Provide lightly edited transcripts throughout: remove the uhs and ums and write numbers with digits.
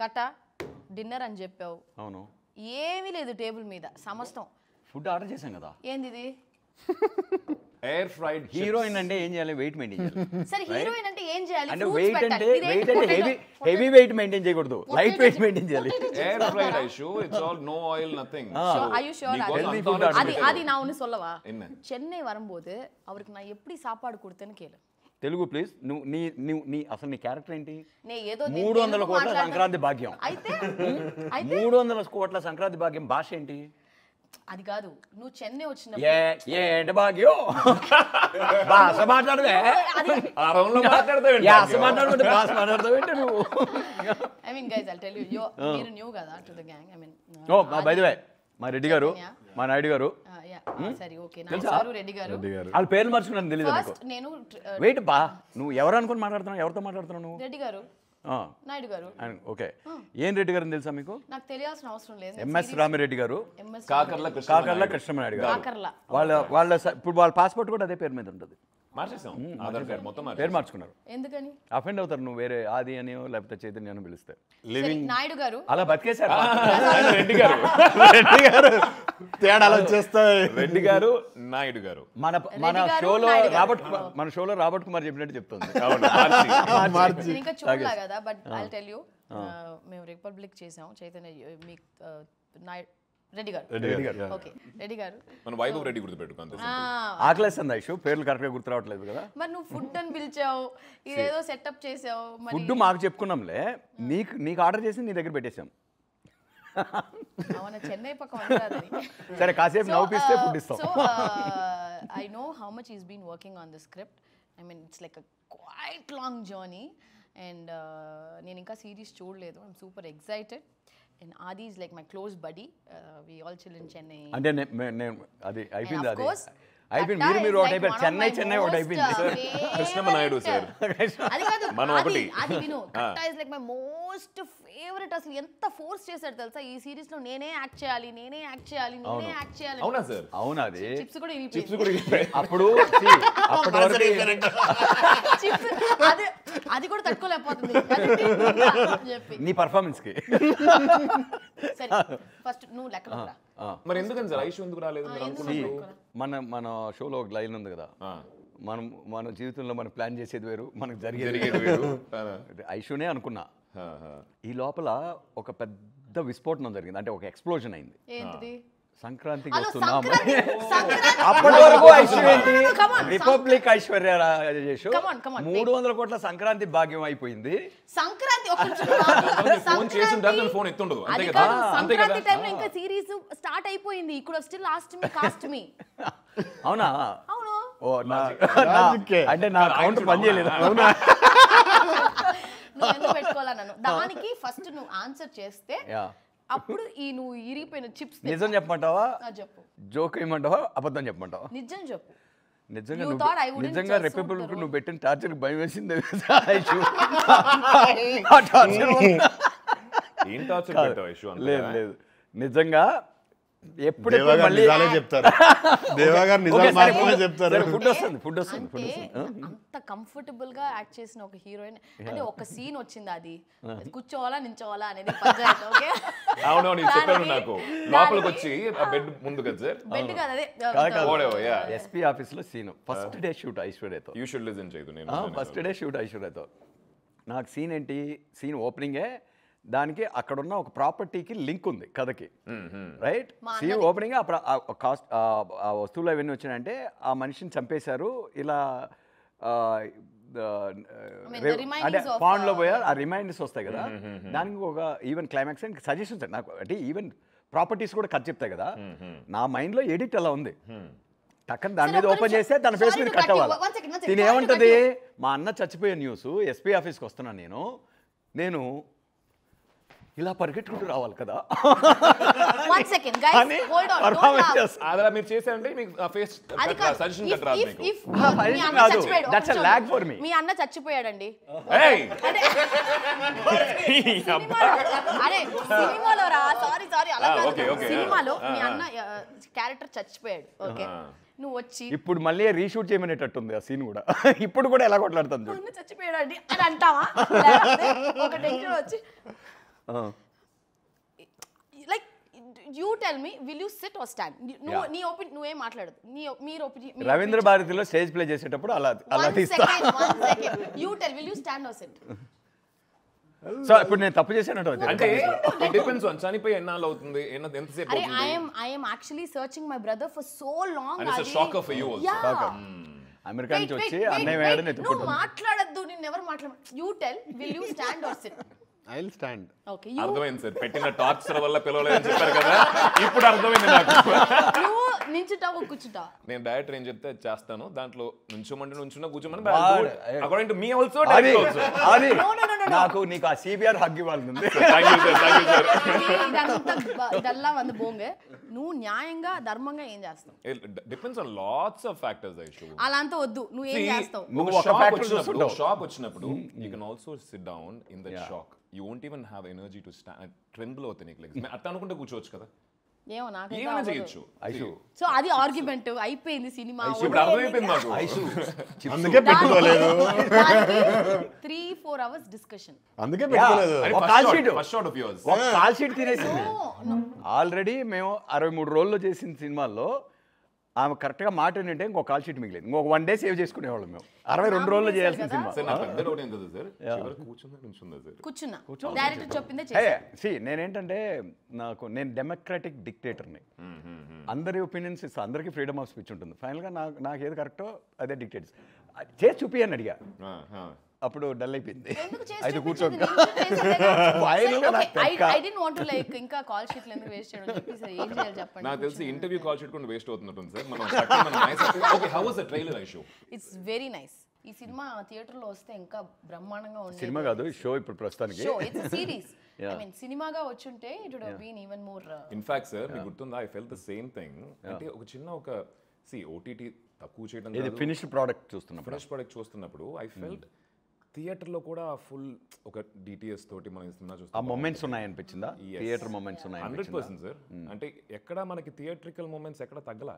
కట డిన్నర్ అని చెప్పావు. అవును. ఏమీ లేదు టేబుల్ మీద సమస్తం. ఫుడ్ ఆర్డర్ చేశాం కదా. ఏంది ఇది? Air fried. హీరోయిన్ అంటే ఏం చేయాలి? వెయిట్ మెయింటైన్ చేయాలి. సరే హీరోయిన్ అంటే ఏం చేయాలి? అంటే వెయిట్ అంటే హెవీ వెయిట్ మెయింటైన్ చేయకూడదు, లైట్ వెయిట్ మెయింటైన్ చేయాలి. Air fried Aishu, it's all no oil nothing. Are you sure? அது நான் ஒன்னு சொல்லவா? சென்னை வரும்போது அவருக்கு நான் எப்படி சாப்பாடு கொடுத்தேன்னு கேளு. తెలుగు ప్లీజ్. నీ అసలు నీ క్యారెక్టర్ ఏంటి? 300 కోట్ల సంక్రాంతి భాగ్యం. అయితే 300 కోట్ల సంక్రాంతి భాగ్యం భాష ఏంటి? అది కాదు, నువ్వు చెన్నై వచ్చినప్పుడు ఏంటి భాగ్యం భాష మాట్లాడవే? మాట్లాడుతుంటే భాష మాట్లాడతావేంటి నువ్వు? I mean guys I'll tell you, మీరు న్యూ కదా to the gang. I mean by the way మా రెడ్డి గారు, మా నాయుడు గారు, సరే ఓకే నాయుడు రెడ్డి గారు, వాళ్ళ పేర్లు మర్చుకున్నాను తెలియదు ఫస్ట్ నేను వెయిట్ బా. నువ్వు ఎవరు అనుకుని మాట్లాడుతున్నావు? ఎవరితో మాట్లాడుతున్నావు నువ్వు? రెడ్డి గారు, నాయుడు గారు. ఓకే. ఏం రెడ్డి గారు తెలుసా మీకు? నాకు తెలియాల్సిన అవసరం లేదు. ఎంఎస్ రామిరెడ్డి గారు, కాకర్ల కృష్ణమనాయుడు గారు. వాళ్ళ ఇప్పుడు వాళ్ళ పాస్పోర్ట్ కూడా అదే పేరు మీద ఉంటుంది. మార్చేసాం, ఆధార్ కార్డ్ మొత్తం పేరు మార్చుకున్నారు. ఎందుకని? అఫెండ్ అవుతారు నువ్వు వేరే ఆది అని లేకపోతే చైతన్య అని పిలిస్తే. నాయుడు గారు అలా బతికేశారు. రెడ్డి గారు, రెడ్డి గారు తేడాలు వచ్చేస్తాయి. రెడ్డి గారు, నాయుడు గారు. మన షోలో రాబర్ట్ కుమార్ చెప్పినట్టు చెప్తుంది. ఇంకా చూడలా కదా, బట్ ఐల్ టెల్ యూ, మేము రిపబ్లిక్ చేసాం చైతన్య మీ రెడ్డి గారు. ఓకే రెడ్డి గారు, మన వైభవ్ రెడ్డి గుర్తుపెట్టుకో. ఆకలేస్తుంది ఐషు, పేర్లు కరెక్ట్గా గుర్తు రావట్లేదు కదా. మరి నువ్వు ఫుడ్ అని పిలిచావు, ఇదేదో సెటప్ చేసావు. ఫుడ్ మాకు చెప్పుకున్నాంలే, నీకు ఆర్డర్ చేసి నీ దగ్గర పెట్టేసాం. అవునా, చెన్నై పక్క. సరే కాసేపు నవ్వుపిస్తే ఫుడ్ ఇస్తాం. So I know how much is been working on the script. I mean it's like a quite long journey and నేను ఇంకా సిరీస్ చూడలేదు. I'm super excited. And Adi is like my close buddy. We all chill in Chennai. అంటే అది అయిపోయింది. అది అయిపోయింది. మీరు ఒకటి అయిపోయారు. చెన్నై ఒకటి అయిపోయింది. కృష్ణమనాయుడు సార్, అది కాదు, మనం ఒకటి. అది విను, Katta is like my most favourite. అసలు ఎంత ఫోర్స్ చేశాడు తెలుసా ఈ సిరీస్ లో. నేనే యాక్ట్ చేయాలి. అవునా సార్? అవునా? అది చిప్స్ కూడా అప్పుడు అది కూడా తట్టుకోలేకపోతుంది నీ పర్ఫార్మెన్స్ కి. సరే ఫస్ట్ నువ్వు లెక్కలో రా. మరి ఎందుకని సార్ ఐషు ఎందుకు రాలేదు? మన షోలో ఒక లైన్ ఉంది కదా, మన జీవితంలో మనం ప్లాన్ చేసేది వేరు, మనకు జరిగేది వేరు. ఐషునే అనుకున్నా. ఈ లోపల ఒక పెద్ద విస్ఫోటనం జరిగింది, అంటే ఒక ఎక్స్ప్లోజన్ అయింది. సంక్రాంతికి వస్తున్నాం. అప్పటి వరకు రిపబ్లిక్ ఐశ్వర్య రాజేష్ 300 కోట్ల సంక్రాంతి భాగ్యం అయిపోయింది. సంక్రాంతి ఫోన్ ఎత్తుండదు. ఇంకా సిరీస్ స్టార్ట్ అయిపోయింది. ఇక్కడ స్టిల్ కాస్ట్ మీ. అవునా? అవును. అంటే నా అకౌంట్ పని చేయలేదు. అవునా? నువ్వు ఎందుకు పెట్టుకోవాలా నన్ను? దానికి ఫస్ట్ నువ్వు ఆన్సర్ చేస్తే అప్పుడు నువ్వు ఇరిగిపోయిన చిప్స్ నిజం చెప్పమంటావా? చెప్పు. జోక్ ఏమంటావా? అబద్ధం చెప్పమంటావా? నిజం చెప్పు. నిజంగా రిపబ్లిక్ నువ్వు పెట్టిన టార్చర్ భయం వేసింది. లేదు లేదు, నిజంగా ఎప్పుడు చెప్తారు. ఫుడ్ వస్తుంది. అంత కంఫర్టబుల్ గా యాక్ట్ చేసిన ఒక హీరోయిన్ అంటే ఒక సీన్ వచ్చింది, అది కూర్చోవాలా నించోవాలా అనేది పంచాయతీ. ఓకే అవునవును చెప్పారు నాకు. లోపలికి వచ్చి బెడ్ ముందు కదా సార్, బెడ్ కాదు అదే ఎస్పీ ఆఫీస్ లో సీన్. ఫస్ట్ డే షూట్ ఐశ్వర్యతో. యూ షుడ్ లిసన్ చేయదు. నేను ఫస్ట్ డే షూట్ ఐశ్వర్యతో. నాకు సీన్ ఏంటి? సీన్ ఓపెనింగే, దానికి అక్కడున్న ఒక ప్రాపర్టీకి లింక్ ఉంది కథకి, రైట్? సీన్ ఓపెనింగ్ ఆ వస్తువులు అవన్నీ వచ్చినాయంటే ఆ మనిషిని చంపేశారు ఇలా, అంటే పాండ్లో పోయారు, ఆ రిమైండర్స్ వస్తాయి కదా. దానికి ఒక ఈవెన్ క్లైమాక్స్ అండ్ సజెషన్స్ నాకు, అంటే ఈవెన్ ప్రాపర్టీస్ కూడా కథ చెప్తాయి కదా. నా మైండ్లో ఎడిట్ అలా ఉంది. టక్కన దాని మీద ఓపెన్ చేస్తే తన ఫేస్ మీద కట్ అవ్వాలి. దీని ఏమంటది? మా అన్న చచ్చిపోయే న్యూస్, ఎస్పీ ఆఫీస్కి వస్తున్నాను నేను ఇలా పరిగెట్టుకుంటూ రావాలి కదా. మీరు చేశారంటే మీ అన్న చచ్చిపోయాడండి. అరే సినిమాలో రా, సారీ అలా సినిమాలో మీ అన్న క్యారెక్టర్ చచ్చిపోయాడు. ఓకే, నువ్వు వచ్చి ఇప్పుడు మళ్ళీ రీషూట్ చేయమనేటట్టుంది ఆ సీన్ కూడా. ఇప్పుడు కూడా ఎలా కొట్లాడుతుంది? చచ్చిపోయాడు అండి అని అంటావా? ఒక టెన్షన్ వచ్చి like you tell me will you sit or stand నీ ఒపీనియన్ నువ్వేం మాట్లాడదు మీరు ఒపీనియన్ రవీంద్ర భారతిలో స్టేజ్ ప్లే చేసేటప్పుడు అలా తీస్తా. You tell will you stand or sit. So ఇప్పుడు నేను తప్పు చేశానంటే అంటే డిపెండ్స్ ఆన్ చనిపోయి ఎన్నాళ్ళు అవుతుంది ఎంతసేపు అరే I am actually searching my brother for so long. And it's a shocker for you also. Yeah. America నుంచి వచ్చి అన్నయ్య వేయడం నువ్వు ఎత్తుకుంటాను. మాట్లాడద్దు, నేను ఎవరు మాట్లాడ. You tell will you stand or sit. I will stand. Okay అర్థమైంది సార్, పెట్టిన టార్చర్ వల్ల పిలవలేదని చెప్పారు కదా, ఇప్పుడు అర్థమైంది నాకు. నువ్వు నించుంటావు కూర్చుంటావు. నేను డైరెక్టర్ ఏం చెప్తే చేస్తాను, దాంట్లో నుంచోమంటే నుంచున్నా కూర్చోమని వాడు- అకార్డింగ్ టు మీ ఆల్సో అది అది No. నాకు నీకు ఆ సిబిఆర్ హగ్ ఇవ్వాలని ఉంది. Thank you sir. ఇదల్లా వంద బోంగే. నువ్వు న్యాయంగా ధర్మంగా ఏం చేస్తావు? Depends on lots of factors Aishu. అలా అంతా వద్దు, నువ్వు ఏం చేస్తావు? నువ్వు ఒక factor చూస్తుంటావు. షాక్ వచ్చినప్పుడు you can also SIT down in that shock. You won't even have energy to stand. Tremble అవుతాయి నీకు లెగ్స్. అట్లా అనుకుంటే కూర్చోవచ్చు కదా, ఏమో నాకు ఏమైనా చేయొచ్చు. ఐషు సో అది ఆర్గ్యుమెంట్ అయిపోయింది సినిమా. ఇప్పుడు అర్థమైపోయింది నాకు. అందుకే పెట్టుకోలేదు. 3-4 hours డిస్కషన్. అందుకే పెట్టుకోలేదు. ఒక call sheet first shot of yours. ఒక కాల్ షీట్ తినేసింది. ఆల్రెడీ మేము 63 రోజుల్లో చేసిన సినిమాల్లో ఆమె కరెక్ట్గా మాట ఏంటంటే ఇంకొక కాల్ షీట్ మిగిలేదు. ఇంకొక 1 day సేవ్ చేసుకునేవాళ్ళం మేము. 62 రోజుల్లో చేయాల్సిన సినిమా. సార్ నా పెద్ద డౌట్ ఏం కదా సార్, చివరికి కూర్చుందా నుంచుందా సార్? కూర్చున్నా. డైరెక్టర్ చెప్పిందే చేసా. నేనేంటంటే నేను డెమోక్రాటిక్ డిక్టేటర్ని. అందరి ఒపీనియన్స్ ఇస్తా, అందరికీ ఫ్రీడమ్ ఆఫ్ స్పీచ్ ఉంటుంది. ఫైనల్గా నాకు ఏది కరెక్టో అదే డిక్టేట్స్ చేసి చూపి అని అడిగా. అప్పుడు డల్ అయిపోయింది. ఎందుకు చేసి అయితే చూపించదు? I didn't want to like ఇంకా కాల్ షీట్లు ఎందుకు వేస్ట్ చేయడం చెప్పి సార్ ఏం చేయాలి చెప్పండి. నాకు తెలిసి ఇంటర్వ్యూ కాల్ షీట్ కూడా వేస్ట్ అవుతున్నట్టుంది సార్. మనం okay, how was the trailer I show? It's very nice. ఈ సినిమా థియేటర్లో వస్తే ఇంకా బ్రహ్మాండంగా ఉంది. సినిమా కాదు, షో ఇప్పుడు ప్రస్తుతానికి. Show it's series. I mean సినిమాగా వచ్చుంటే it would have been even more. In fact sir మీకు గుర్తుందా, I felt the same thing. అంటే ఒక చిన్న ఓటీటీ తక్కువ చేయడం ఇది ఫినిష్డ్ ప్రోడక్ట్ చూస్తున్నప్పుడు, ఫినిష్ ప్రోడక్ట్ చూస్తున్నప్పుడు ఐ ఫెల్ట్ థియేటర్లో కూడా ఫుల్ ఒక డిటిఎస్ తోటి మనం సినిమా ఆ చూస్తాం. మొమెంట్స్ ఉన్నాయనిపించిందా? Theatre moments 100% sir. అంటే ఎక్కడ మనకి థియేట్రికల్ మూమెంట్స్ ఎక్కడ తగ్గల,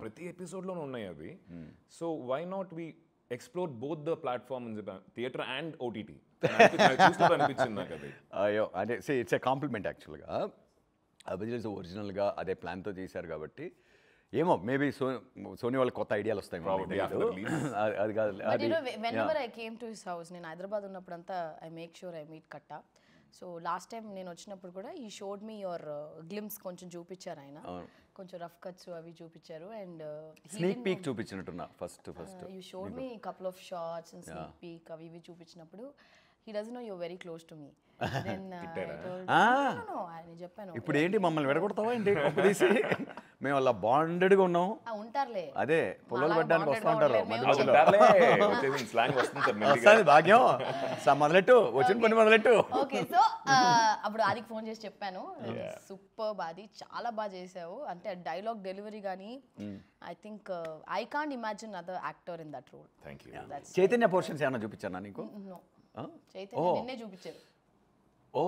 ప్రతి ఎపిసోడ్లోనూ ఉన్నాయి అవి. So why not we explore both the platform theatre and OTT అనిపించింది నాకు అది. అయ్యో అంటే ఇట్స్ ఏ కాంప్లిమెంట్ యాక్చువల్గా. అభిజిత్ ఒరిజినల్గా అదే ప్లాన్తో చేశారు కాబట్టి ఏమో మేబీ సోనీ వాళ్ళకి కొత్త ఐడియాలు వస్తాయి. అది కాదు. But you know, whenever I came to his house, నేను హైదరాబాద్ ఉన్నప్పుడంతా I make sure I meet Katta. So last time నేను వచ్చినప్పుడు కూడా ఈ షోడ్ మీ యువర్ గ్లిమ్స్ కొంచెం చూపించారు ఆయన. కొంచెం రఫ్ కట్స్ అవి చూపించారు. అండ్ స్నీక్ పీక్ చూపించినట్టున్నా first you showed me couple of shorts and sneak peek అవి ఇవి చూపించినప్పుడు he doesn't know you're very close to me. Then I told no, I చెప్పాను. ఇప్పుడు ఏంటి మమ్మల్ని విడగొడతావా ఏంటి? తీసి మేము అలా బాండెడ్గా ఉన్నాం. ఉంటారులే, అదే పొలాలు పడ్డానికి వస్తూ ఉంటారు. వస్తుంది భాగ్యం మొదలెట్టు, వచ్చిన పని మొదలెట్టు. ఓకే. సో అప్పుడు ఆదికి ఫోన్ చేసి చెప్పాను, సూపర్ అది చాలా బాగా చేసావు. అంటే డైలాగ్ డెలివరీ కానీ I think I can't imagine other actor in that role. Thank you. Chaitanya portions ఏమన్నా చూపించానా నీకు? చైతన్య నిన్నే చూపించారు. ఓ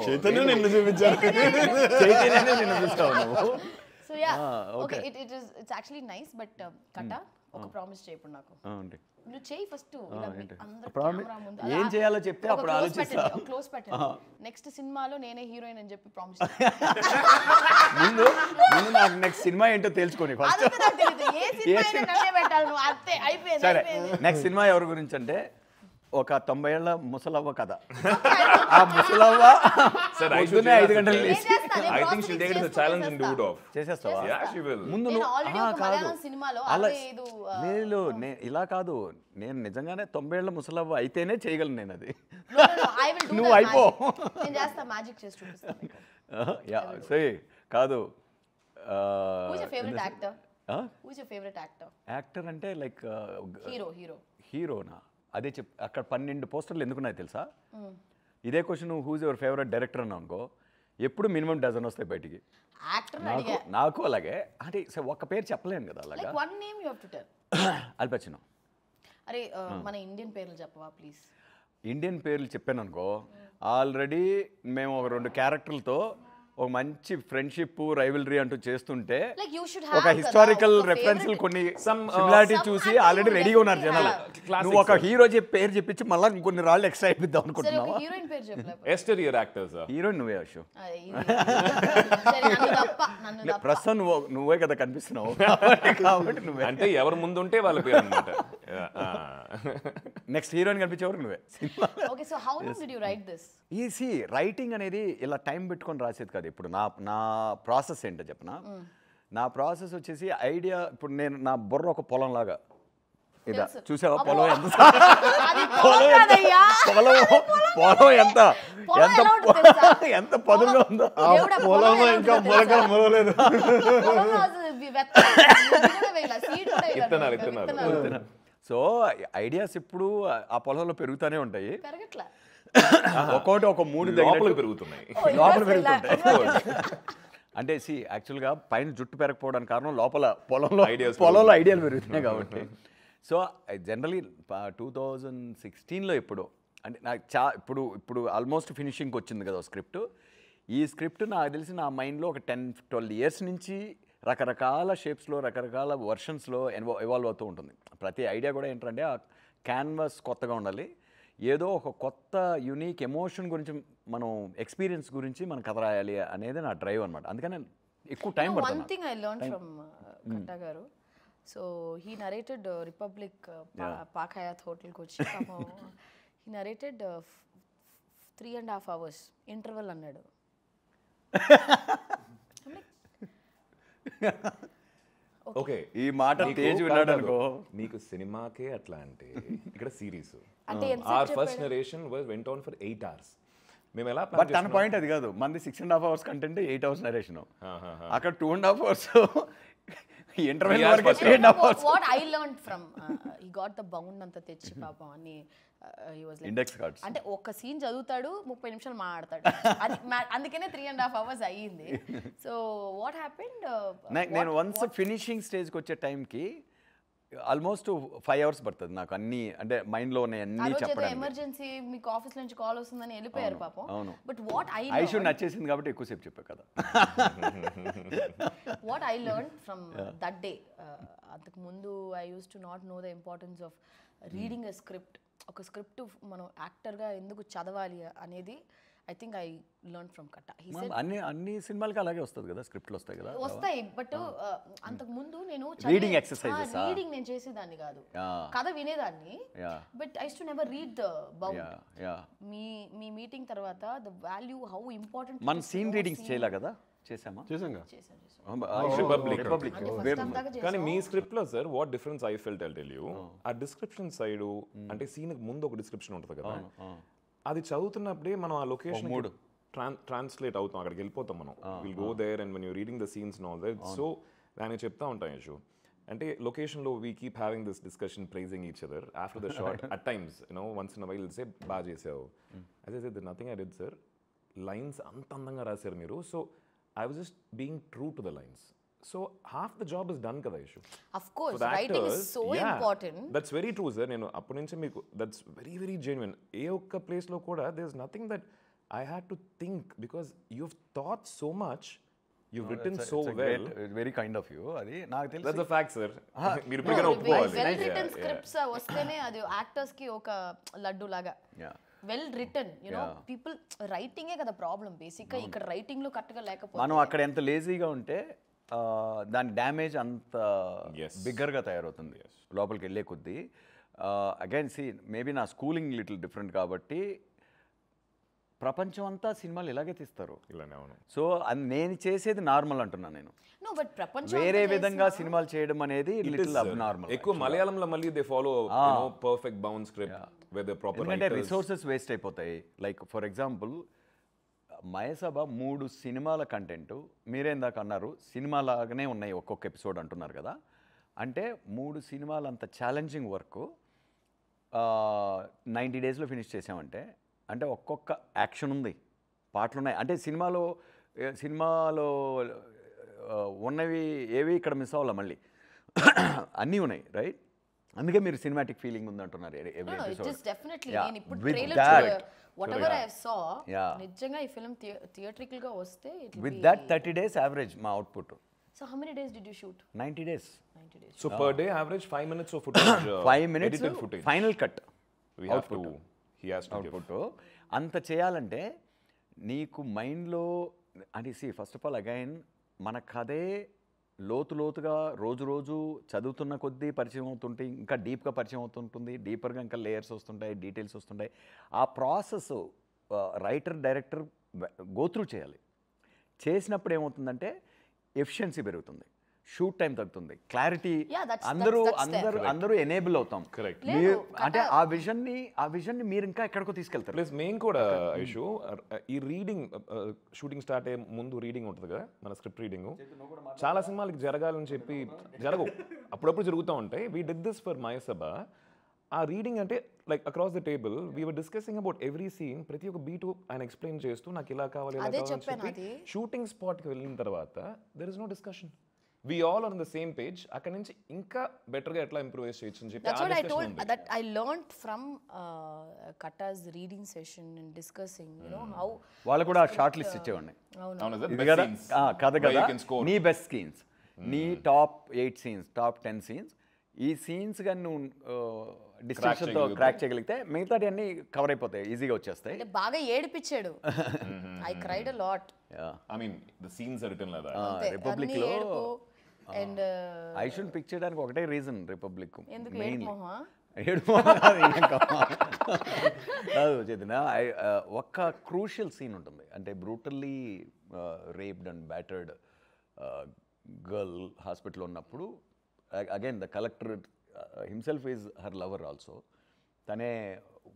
చైతన్య నిన్ను చూపించారు. చైతన్యనే నిన్ను చూస్తావు నువ్వు. So yeah okay, it's actually nice. But కట్ట ఒక ప్రామిస్ చేయప్పుడు నాకు నువ్వు చేయి ఫస్ట్. ఏం చేయాలో చెప్తే అప్పుడు ఆలోచిస్తా. క్లోజ్ పెట్టండి. నెక్స్ట్ సినిమాలో నేనే హీరోయిన్ అని చెప్పి ప్రామిస్. ముందు నాకు నెక్స్ట్ సినిమా ఏంటో తెలుసుకొని ఫస్ట్. సరే, నెక్స్ట్ సినిమా ఎవరి గురించి అంటే ఒక 90 ఏళ్ల ముసలవ్వ కథ. ఆ ముసలవ్వ పొద్దున్నే 5 గంటలు లేచి చేసేస్తావా? ముందు కాదు అలా లేదు, ఇలా కాదు. నేను నిజంగానే 90 ఏళ్ల ముసలవ్వ అయితేనే చేయగలను నేను అది. నువ్వు అయిపో. సరే కాదు. యాక్టర్ అంటే లైక్ హీరోనా? అదే అక్కడ 12 పోస్టర్లు ఎందుకున్నాయి తెలుసా? ఇదే question who's your favourite director అన్నా అనుకో, ఎప్పుడు మినిమం డజన్ వస్తాయి బయటికి. నాకు అలాగే. అంటే ఒక్క పేరు చెప్పలేను కదా అలాగా. అల్ పచినో. అరే మన ఇండియన్ పేర్లు చెప్పవా ప్లీజ్? ఇండియన్ పేర్లు చెప్పాను అనుకో, ఆల్రెడీ మేము ఒక 2 క్యారెక్టర్లతో ఒక మంచి ఫ్రెండ్షిప్ రైవలరీ అంటూ చేస్తుంటే Like you should ఒక have హిస్టారికల్ కదా, ఒక రెఫరెన్స్ favorite- కొన్ని Some, సిమిలారిటీ some చూసి actor ఆల్రెడీ will రెడీగా ఉన్నారు definitely జనాలు have. Classic, నువ్వు ఒక sir. హీరో పేరు చెప్పించి మళ్ళీ ఇంకొన్ని రాళ్ళు ఎక్స్ట్రా అయిపోద్దాం సరే అనుకుంటున్నావా ఒక హీరోయిన్ పేరు చెప్పలేదు ఎస్టరియర్ యాక్టర్స్ హీరోయిన్ నువ్వే అశు సరే నన్ను తప్ప ప్రస్తుతం నువ్వే కదా కనిపిస్తున్నావు కాబట్టి నువ్వే అంటే ఎవరు ముందు ఉంటే వాళ్ళ పేరు అనమాట. నెక్స్ట్ హీరోయిన్ కనిపించేవారు నువ్వే cinema okay so how long did you right this EC writing అనేది ఇలా టైం పెట్టుకొని రాసేది కాదు. ఇప్పుడు నా ప్రాసెస్ ఏంటో చెప్పనా, నా ప్రాసెస్ వచ్చేసి ఐడియా, ఇప్పుడు నేను నా బుర్ర ఒక పొలం లాగా ఇదా తెలుసు. చూసావా అబ్బో. పొలం ఎంత అది పొలం కాదయ్యా. పొలం ఎంత పొలం ఎంత ఎలా ఉంటుంది తెలుసా? ఎంత పదునుగా ఉందో దేవుడా, పొలం పొలం ఎలా ఇంకా ఉంటుందో మొలకలు తెలుసా? మొలవలేదు. పొలంలో అసలు విత్తనాలు కూడా వేయలా, seed కూడా వేయలా. విత్తనాలు. సో ఐడియాస్ ఇప్పుడు ఆ పొలంలో పెరుగుతూనే ఉంటాయి. పెరగట్లా. ఒక్కోటి ఒక మూడు లోపలికి పెరుగుతున్నాయి. లోపల పెరుగుతుంటాయి. అంటే యాక్చువల్గా పైన జుట్టు పెరగకపోవడానికి కారణం లోపల పొలంలో ఐడియాలు పెరుగుతున్నాయి కాబట్టి. సో జనరలీ 2016లో ఎప్పుడో అంటే నాకు ఇప్పుడు ఆల్మోస్ట్ ఫినిషింగ్కి వచ్చింది కదా స్క్రిప్ట్. ఈ స్క్రిప్ట్ నాకు తెలిసి నా మైండ్లో ఒక 10-12 ఇయర్స్ నుంచి రకరకాల షేప్స్లో రకరకాల వర్షన్స్లో ఎవాల్వ్ అవుతూ ఉంటుంది. ప్రతి ఐడియా కూడా ఏంటంటే ఆ క్యాన్వాస్ కొత్తగా ఉండాలి, ఏదో ఒక కొత్త యూనిక్ ఎమోషన్ గురించి మనం ఎక్స్పీరియన్స్ గురించి మనం కథ రాయాలి అనేది నా డ్రైవ్ అనమాట. అందుకని ఎక్కువ టైం వన్ పడుతుంది. థింగ్ ఐ లెర్న్ ఫ్రమ్ కట్టా గారు, so he narrated republic Pak Hayat హోటల్కి వచ్చి హీ నరేటెడ్ 3.5 hours ఇంటర్వెల్ అన్నాడు. ఓకే, ఈ మాట తేజ్ విన్నాడు అనుకో. నీకు సినిమాకే అట్లా అంటే ఇక్కడ సిరీస్. అంటే Our first narration went on for 8 hours. మేము ఎలా బట్ తన పాయింట్ అది కాదు, మంది 6.5 hours కంటెంట్ 8 hours నరేషన్, అక్కడ 2.5 hours ఇంటర్వెల్ వరకు 3.5 hours. What I learn from he got the bound అంతా తెచ్చి పాపం అని he was like index cards అంటే ఒక సీన్ చదువుతాడు 30 నిమిషాలు మాట్లాడతాడు. అది అందుకనే 3.5 hours అయ్యింది. సో వాట్ హ్యాపెండ్, నేను వన్స్ ఫినిషింగ్ స్టేజ్కి వచ్చే టైంకి ఆల్మోస్ట్ 5 hours పడుతుంది నాకు అన్ని, అంటే మైండ్లో ఉన్నాయి అన్నీ చెప్పడానికి. ఎమర్జెన్సీ మీకు ఆఫీస్ నుంచి కాల్ వస్తుందని వెళ్ళిపోయారు పాపం. అవును. బట్ వాట్ ఐ షుడ్ నచ్చేసింది కాబట్టి ఎక్కువసేపు చెప్పా కదా. What I learn from that day, అంతకు ముందు I use to not know the importance of reading a script. ఒక స్క్రిప్ట్ మనం యాక్టర్గా ఎందుకు చదవాలి అనేది I think I learn from Katta. అన్ని సినిమాలకి అలాగే వస్తుంది కదా, స్క్రిప్ట్లు వస్తాయి కదా. వస్తాయి బట్ అంతకు ముందు నేను Reading exercises, రీడింగ్ నేను చేసేదాన్ని కాదు, కథ వినేదాన్ని. But I to never read the bound. Me meeting తర్వాత ద వాల్యూ హౌ ఇంపార్టెంట్. మన సీన్ రీడింగ్స్ చేయలే కదా, చేసామా? చేసాంగా. రిపబ్లిక్. చేసాం. కానీ మీ స్క్రిప్ట్ లో sir what difference I felt I tell you, ఆ డిస్క్రిప్షన్ సైడ్ అంటే సీన్ ముందు ఒక డిస్క్రిప్షన్ ఉంటుంది కదా, అది చదువుతున్నప్పుడే మనం ఆ లొకేషన్ ట్రాన్స్లేట్ అవుతాం, అక్కడికి వెళ్ళిపోతాం మనం. Will go there and when you reading the scenes and all that. So దానికి చెప్తా ఉంటాం యశు, అంటే లొకేషన్లో we keep having this discussion praising each other after the shot. At times once in while say బాగా చేసావు, అదే nothing I did sir, lines అంత అందంగా రాశారు మీరు. So I was just being true to the lines. So half the job is done కదా Yashu. Of course, writing is so important. That's very true sir. నేను అప్పటి నుంచి మీకు దట్స్ వెరీ వెరీ జెన్యున్. ఏ ఒక్క ప్లేస్లో కూడా there is nothing that I had to think, because you have thought so much, you written so well. Very kind of you. అది నాకు తెలుసు. That's a fact sir. మీరు ఇప్పటికైనా ఒప్పుకోవాలి. వెల్ రిటన్ స్క్రిప్ట్స్ వస్తేనే అది యాక్టర్స్ కి ఒక లడ్డు లాగా. వెల్ రిటన్ పీపుల్ రైటింగే కదా ప్రాబ్లం బేసిక్గా. ఇక్కడ రైటింగ్ లో కరెక్ట్గా లేకపోతే మనం అక్కడ ఎంత లేజీగా ఉంటే దాని డ్యామేజ్ అంత బిగ్గర్గా తయారవుతుంది లోపలికి వెళ్ళే కొద్దీ. అగైన్ సి మేబీ నా స్కూలింగ్ లిటిల్ డిఫరెంట్ కాబట్టి ప్రపంచం అంతా సినిమాలు ఇలాగే తీస్తారు. సో నేను చేసేది నార్మల్ అంటున్నాను నేను. వేరే విధంగా సినిమాలు చేయడం అనేది లిటిల్ అబ్నార్మల్. ఎక్కువ మలయాళంలో మళ్ళీ they follow perfect bound script with the proper, ఎందుకంటే రిసోర్సెస్ వేస్ట్ అయిపోతాయి. లైక్ ఫర్ ఎగ్జాంపుల్ మయసభ 3 సినిమాల కంటెంట్ మీరేందాక అన్నారు సినిమాలాగానే ఉన్నాయి ఒక్కొక్క ఎపిసోడ్ అంటున్నారు కదా. అంటే 3 సినిమాలు అంత ఛాలెంజింగ్ వర్క్ 90 daysలో ఫినిష్ చేసామంటే, అంటే ఒక్కొక్క యాక్షన్ ఉంది, పాటలు ఉన్నాయి. అంటే సినిమాలో ఉన్నవి ఏవి ఇక్కడ మిస్ అవ్వాలి, మళ్ళీ అన్నీ ఉన్నాయి రైట్. అందుకే మీరు సినిమాటిక్ ఫీలింగ్ ఉంది అంటున్నారు every No, it episode. is definitely. Yeah. నేను ఇప్పుడు With trailer that- whatever I saw, Yeah. నిజంగా ఈ ఫిల్మ్ థియేట్రికల్ గా వస్తే it will with be- that 30 days average మా output So how many days did you shoot? 90 days 90 days. So per day average 5 minutes of footage. 5 minutes edited footage. Final cut We have to. He has to give. Output అంత చేయాలంటే నీకు మైండ్లో అని first of all again మన కథే లోతుగా రోజు చదువుతున్న కొద్దీ పరిచయం అవుతుంటే ఇంకా డీప్గా పరిచయం అవుతుంటుంది, డీపర్గా ఇంకా లేయర్స్ వస్తుంటాయి, డీటెయిల్స్ వస్తుంటాయి. ఆ ప్రాసెస్ రైటర్ డైరెక్టర్ గోత్రూ చేయాలి. చేసినప్పుడు ఏమవుతుందంటే ఎఫిషియన్సీ పెరుగుతుంది, షూట్ టైం తగ్గుతుంది, క్లారిటీ, Yeah, that's అందరూ ఎనేబుల్ అవుతాం. Correct. అంటే ఆ విజన్ని మీరు ఇంకా ఎక్కడికో తీసుకెళ్తారు. ప్లస్ మేము కూడా ఐషు ఈ రీడింగ్ షూటింగ్ స్టార్ట్ అయ్యే ముందు రీడింగ్ ఉంటుంది కదా, మన స్క్రిప్ట్ రీడింగ్ చాలా సినిమాలకి జరగాలని చెప్పి జరగవు, అప్పుడప్పుడు జరుగుతూ ఉంటాయి. We did this for Mayasabha. ఆ రీడింగ్ అంటే like across the table we were discussing about every scene, ప్రతి ఒక్క బీటు ఆయన ఎక్స్ప్లెయిన్ చేస్తూ నాకు ఇలా కావాలి ఇలా అదే కావాలని చెప్పాను చెప్పి అది. షూటింగ్ స్పాట్కి వెళ్ళిన తర్వాత there is no discussion. We all are on the same page. అక్కడ నుంచి ఇంకా బెటర్గా ఎట్లా ఇంప్రూవైజ్ చేయొచ్చు అని చెప్పి That's ఆ what I discussion told, ఉంది. that I learned from Katta's reading session and discussing, you know, how వాళ్ళు కూడా షార్ట్ లిస్ట్ ఇచ్చేవాడిని. అవును సార్, ఇది best కదా scenes. కథ Where కదా you can score. నీ బెస్ట్ సీన్స్, నీ టాప్ 8 సీన్స్, టాప్ 10 సీన్స్, ఈ సీన్స్ కానీ నువ్వు డిస్టింక్షన్తో క్రాక్ చేయగలిగితే మిగతాటి అన్ని కవర్ అయిపోతాయి, ఈజీగా వచ్చేస్తాయి. అంటే బాగా ఏడిపించాడు. I cried a lot. I mean, the scenes are written like that. అంతే, రిపబ్లిక్ అన్ని లో ఏడుపు and ఐ షుడ్ పిక్ చేయడానికి ఒకటే రీజన్, రిపబ్లిక్ ఎందుకు ఏడుమోహమా? కాదు చేతిన ఒక్క క్రూషియల్ సీన్ ఉంటుంది, అంటే brutally raped and battered girl హాస్పిటల్లో ఉన్నప్పుడు again the collector himself is her lover also, తనే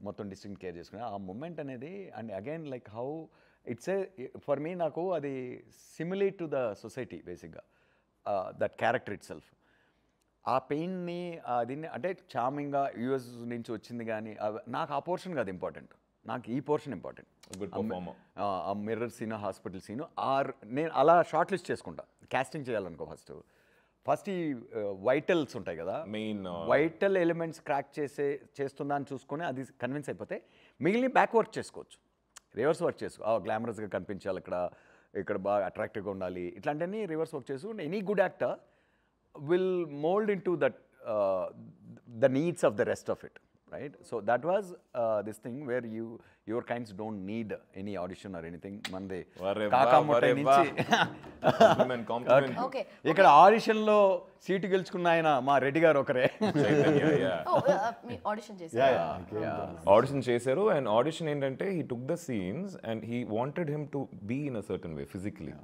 మొత్తం డిస్ట్రిక్ట్ కేర్ చేసుకుని ఆ మూమెంట్ అనేది. And again like how it's A for me, నాకు అది సిమిలేట్ టు ద సొసైటీ బేసిక్గా, దట్ క్యారెక్టర్ ఇట్ సెల్ఫ్. ఆ పెయిన్ని దీన్ని అంటే చామింగ్గా యూఎస్ నుంచి వచ్చింది కానీ నాకు ఆ పోర్షన్ కాదు ఇంపార్టెంట్, నాకు ఈ పోర్షన్ ఇంపార్టెంట్. Good performer. ఆ మిర్రర్ సీను, హాస్పిటల్ సీను, నేను అలా షార్ట్ లిస్ట్ చేసుకుంటా కాస్టింగ్ చేయాలనుకో. ఫస్ట్ ఈ వైటల్స్ ఉంటాయి కదా, Main, వైటల్ ఎలిమెంట్స్ క్రాక్ చేస్తుందా అని చూసుకొని అది కన్విన్స్ అయిపోతే మిగిలిన బ్యాక్ వర్క్ చేసుకోవచ్చు, రివర్స్ వర్క్ చేసుకో, గ్లామరస్గా కనిపించాలి, ఇక్కడ బాగా అట్రాక్టివ్గా ఉండాలి, ఇట్లాంటివన్నీ రివర్స్ వర్క్ చేసుకో. Any good actor will mould in to that the needs of the rest of it, right? So that was this thing where your kinds don't need any audition or anything. Mande కాకా మొట్టై నుంచి compliment. Okay. ఇక్కడ audition లో seat గెలుచుకున్న ఆయన మా రెడ్డి గారు ఒకరే. Oh, మీ audition చేశారు. ఆడిషన్ చేశారు. అండ్ ఆడిషన్ ఏంటంటే he took the scenes and he wanted him to be in a certain way physically.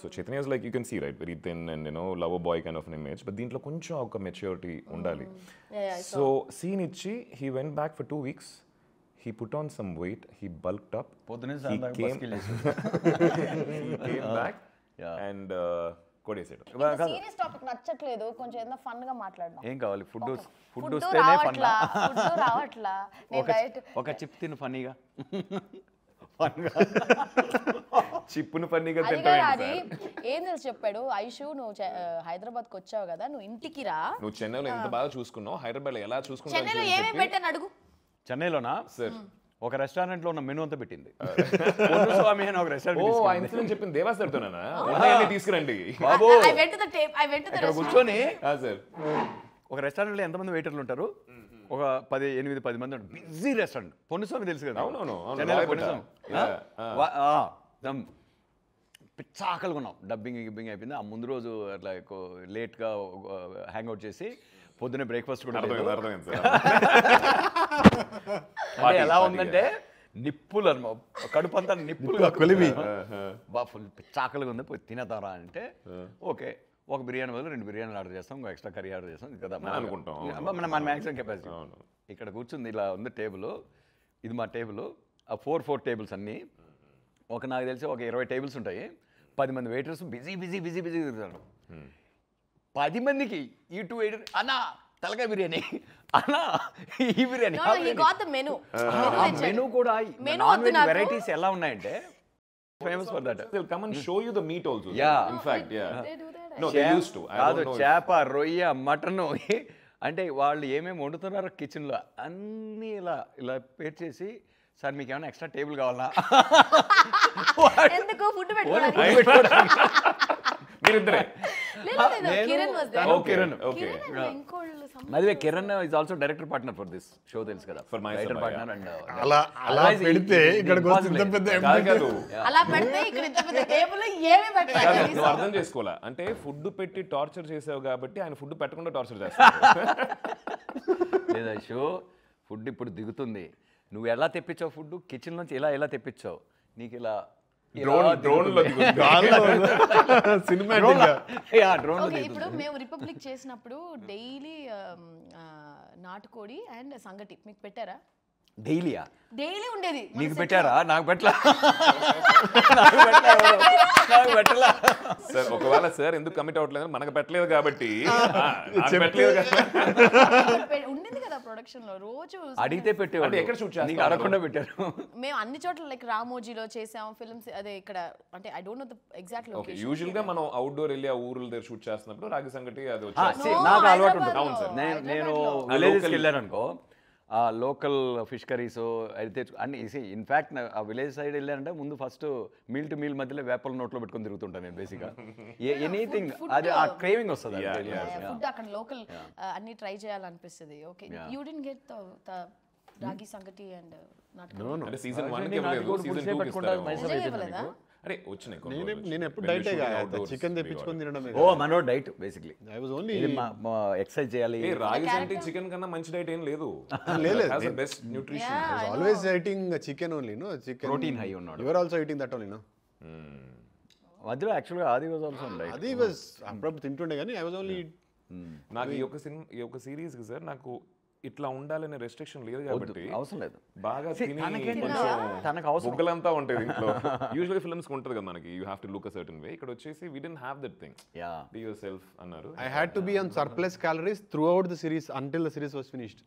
So Chaitanya is like, you can see, right, very thin and, you know, lover boy kind of an image, but దీంట్లో కొంచెం ఒక maturity ఉండాలి. So scene ఇచ్చి he went back for 2 weeks, he put on some weight, he bulked up, he came back and కొడేసాడు. Serious topic నచ్చట్లేదు, కొంచెం ఏదైనా fun గా మాట్లాడదాం. ఏం కావాలి? ఫుడ్ ఫుడ్ వస్తేనే ఫన్. రావట్లా. నేను డైరెక్ట్ ఒక చిప్ తిను ఫన్నీగా. చిప్పును పన్నీగా అది తింటావు. ఏం తెలుసు చెప్పాడు, ఐషు నువ్వు హైదరాబాద్కి వచ్చావు కదా, నువ్వు ఇంటికి రా. నువ్వు చెన్నైలో ఎంత బాగా చూసుకున్నావు, హైదరాబాద్లో ఎలా చెన్నైలో ఏమేమి పెట్టాను అడుగు. చెన్నైలోనా సార్ ఒక రెస్టారెంట్ లో ఉన్న మెనూ అంతా పెట్టింది. స్వామి అని ఒక రెస్టారెంట్ ఆ ఇన్సిడెంట్ చెప్పింది దేవాసరితోనా, తీసుకురండి బాబు. ఇక్కడ కూర్చొని సార్. ఒక రెస్టారెంట్లో ఎంతమంది వెయిటర్లు ఉంటారు? ఒక 8-10 మంది ఉంటారు. Busy restaurant. పొన్నుస్వామి తెలుసు కదా, చెన్నైలో పొన్నుస్వామి. పిచ్చా ఆకలిగా ఉన్నాం, డబ్బింగ్ అయిపోయింది. ఆ ముందు రోజు అట్లా లేట్గా హ్యాంగ్ అవుట్ చేసి పొద్దున్నే బ్రేక్ఫాస్ట్ కూడా అంటే ఎలా ఉందంటే నిప్పులు అన్న కడుపు అంతా నిప్పులుగా కొలిమి బా ఫుల్ చాకలిగా ఉంది, పోయి తినేతారా అంటే ఓకే, ఒక బిర్యానీ బదులు 2 బిర్యానీలు ఆర్డర్ చేస్తాం, ఇంకో ఎక్స్ట్రా కర్రీ ఆర్డర్ చేస్తాం కదా అనుకుంటాం. మన మ్యాక్సిమం కెపాసిటీ. ఇక్కడ కూర్చుంది, ఇలా ఉంది టేబుల్, ఇది మా టేబుల్. ఆ 4 టేబుల్స్ అన్నీ ఒక నాకు తెలిసి ఒక 20 టేబుల్స్ ఉంటాయి. 10 మంది వెయిటర్స్ బిజీ తిరుగుతారు. 10 మందికి ఈ 2 వెయిటర్ అన్నా తలకాయ బిర్యానీ, అన్నా ఈ బిర్యానీ. మెనూ కూడా నాన్ వెజ్ వెరైటీస్ ఎలా ఉన్నాయంటే famous for that. They'll come and show you the meat also. Yeah. In fact, yeah. They do that. No, they used to. కాదు, చేప, రొయ్య, మటన్, అంటే వాళ్ళు ఏమేమి వండుతున్నారో కిచెన్లో అన్నీ ఇలా ఇలా పేర్చేసి సార్ మీకు ఏమైనా ఎక్స్ట్రా టేబుల్ కావాలా ఎందుకు ఫుడ్ పెట్టుకోవడానికి మీరిద్దరే Kiran was there. Kiran okay Kiran and ఇంకోళ్ళు మధ్య Kiran is also director partner for this show తెలుసు కదా For my writer summer, partner and అలా పెడితే ఇక్కడికి వచ్చి ఇంత పెద్ద కాదు అలా పెడితే ఇక్కడ ఇంత పెద్ద టేబుల్ ఏమీ పెట్టాలి నువ్వు అర్థం చేసుకోవాలా అంటే ఫుడ్ పెట్టి టార్చర్ చేసావు కాబట్టి ఆయన ఫుడ్ పెట్టకుండా టార్చర్ చేస్తాడు లేదా షో ఫుడ్ ఇప్పుడు దిగుతుంది నువ్వు ఎలా తెప్పించావు ఫుడ్ కిచెన్ నుంచి ఎలా తెప్పించావు నీకు ఇలా డ్రోన్ లో సినిమాటిక్ డ్రోన్ ఓకే ఇప్పుడు మేము రిపబ్లిక్ చేసినప్పుడు డైలీ నాటుకోడి అండ్ సంగటి మీకు పెట్టారా డైలీయా డైలీ ఉండేది నీకు పెట్టారా నాకు పెట్టలా సార్ ఒకవేళ సార్ ఎందుకు కమిట్ అవ్వట్లేదు మనకు పెట్టలేదు కాబట్టి పెట్టలేదు ఉండింది కదా ప్రొడక్షన్ లో రోజు అడిగితే పెట్టేవాడు అంటే ఎక్కడ shoot చేస్తారు? నీకు అడగకుండా పెట్టారు మేము అన్ని చోట్ల లైక్ రామోజీలో చేసాం ఫిల్మ్స్ అదే ఇక్కడ అంటే I don't know the exact okay location usual గా మనం అవుట్డోర్ వెళ్ళి ఆ ఊర్ల దగ్గర షూట్ చేస్తున్నప్పుడు రాగి సంగటి అది ఆ, వచ్చి see, No, నాకు అలవాటు హైదరాబాద్లో. ఉంటుంది అవును సార్. నేను ఆ విలేజెస్కి local- వెళ్ళాను అనుకో ఆ లోకల్ ఫిష్ కర్రీస్ అది తెచ్చు అన్ని ఇన్ఫ్యాక్ట్ ఆ విలేజ్ సైడ్ వెళ్ళానంటే ముందు ఫస్ట్ మీల్ టు మీల్ మధ్యలో వేపల నోట్లో పెట్టుకొని తిరుగుతుంటాను నేను బేసిక్గా ఎనీథింగ్ అది ఆ క్రేవింగ్ వస్తుంది ఫుడ్ అక్కడ లోకల్ అన్ని ట్రై చేయాలనిపిస్తుంది okay you did get the రాగి సంగటి అండ్ నాటుకోడి అంటే సీజన్ 1 కి ఇవ్వలేదు సీజన్ 2 కి ఇస్తారు ఇవ్వలేదా అరే వచ్చినాయి కొన్ని రోజులు. నేను ఎప్పుడు When we డైటే shoot in కాదు outdoors, చికెన్ we తెప్పించుకొని తినడమే ఓ మనో diet basically I was only ఇది ఎక్సర్సైజ్ చేయాలి ఏ రాగి సంగటి చికెన్ కన్నా మంచి డైట్ ఏం లేదు లేదు. Best nutrition always eating chicken only no chicken protein high ఉన్నాడు your also eating that only no మధ్యలో యాక్చువల్గా ఆది వాజ్ ఆల్సో డైట్ అది వాజ్ అప్పుడప్పుడు తింటుండే కానీ ఐ వాజ్ ఓన్లీ నాకు ఈ ఒక సిరీస్ కి సార్ నాకు ఇట్లా ఉండాలనే రెస్ట్రిక్షన్ లేదు కాబట్టి అవసరం లేదు బాగా తిని తనకేంటి కొంచెం తనకు అవసరం బుగ్గలంతా ఉంటుంది ఇంట్లో యూజువల్గా ఫిల్మ్స్ ఉంటుంది కదా మనకి you have to look a certain way ఇక్కడ వచ్చేసి we didn't have that thing yeah be yourself అన్నారు I had to be on surplus calories throughout the series until the series was finished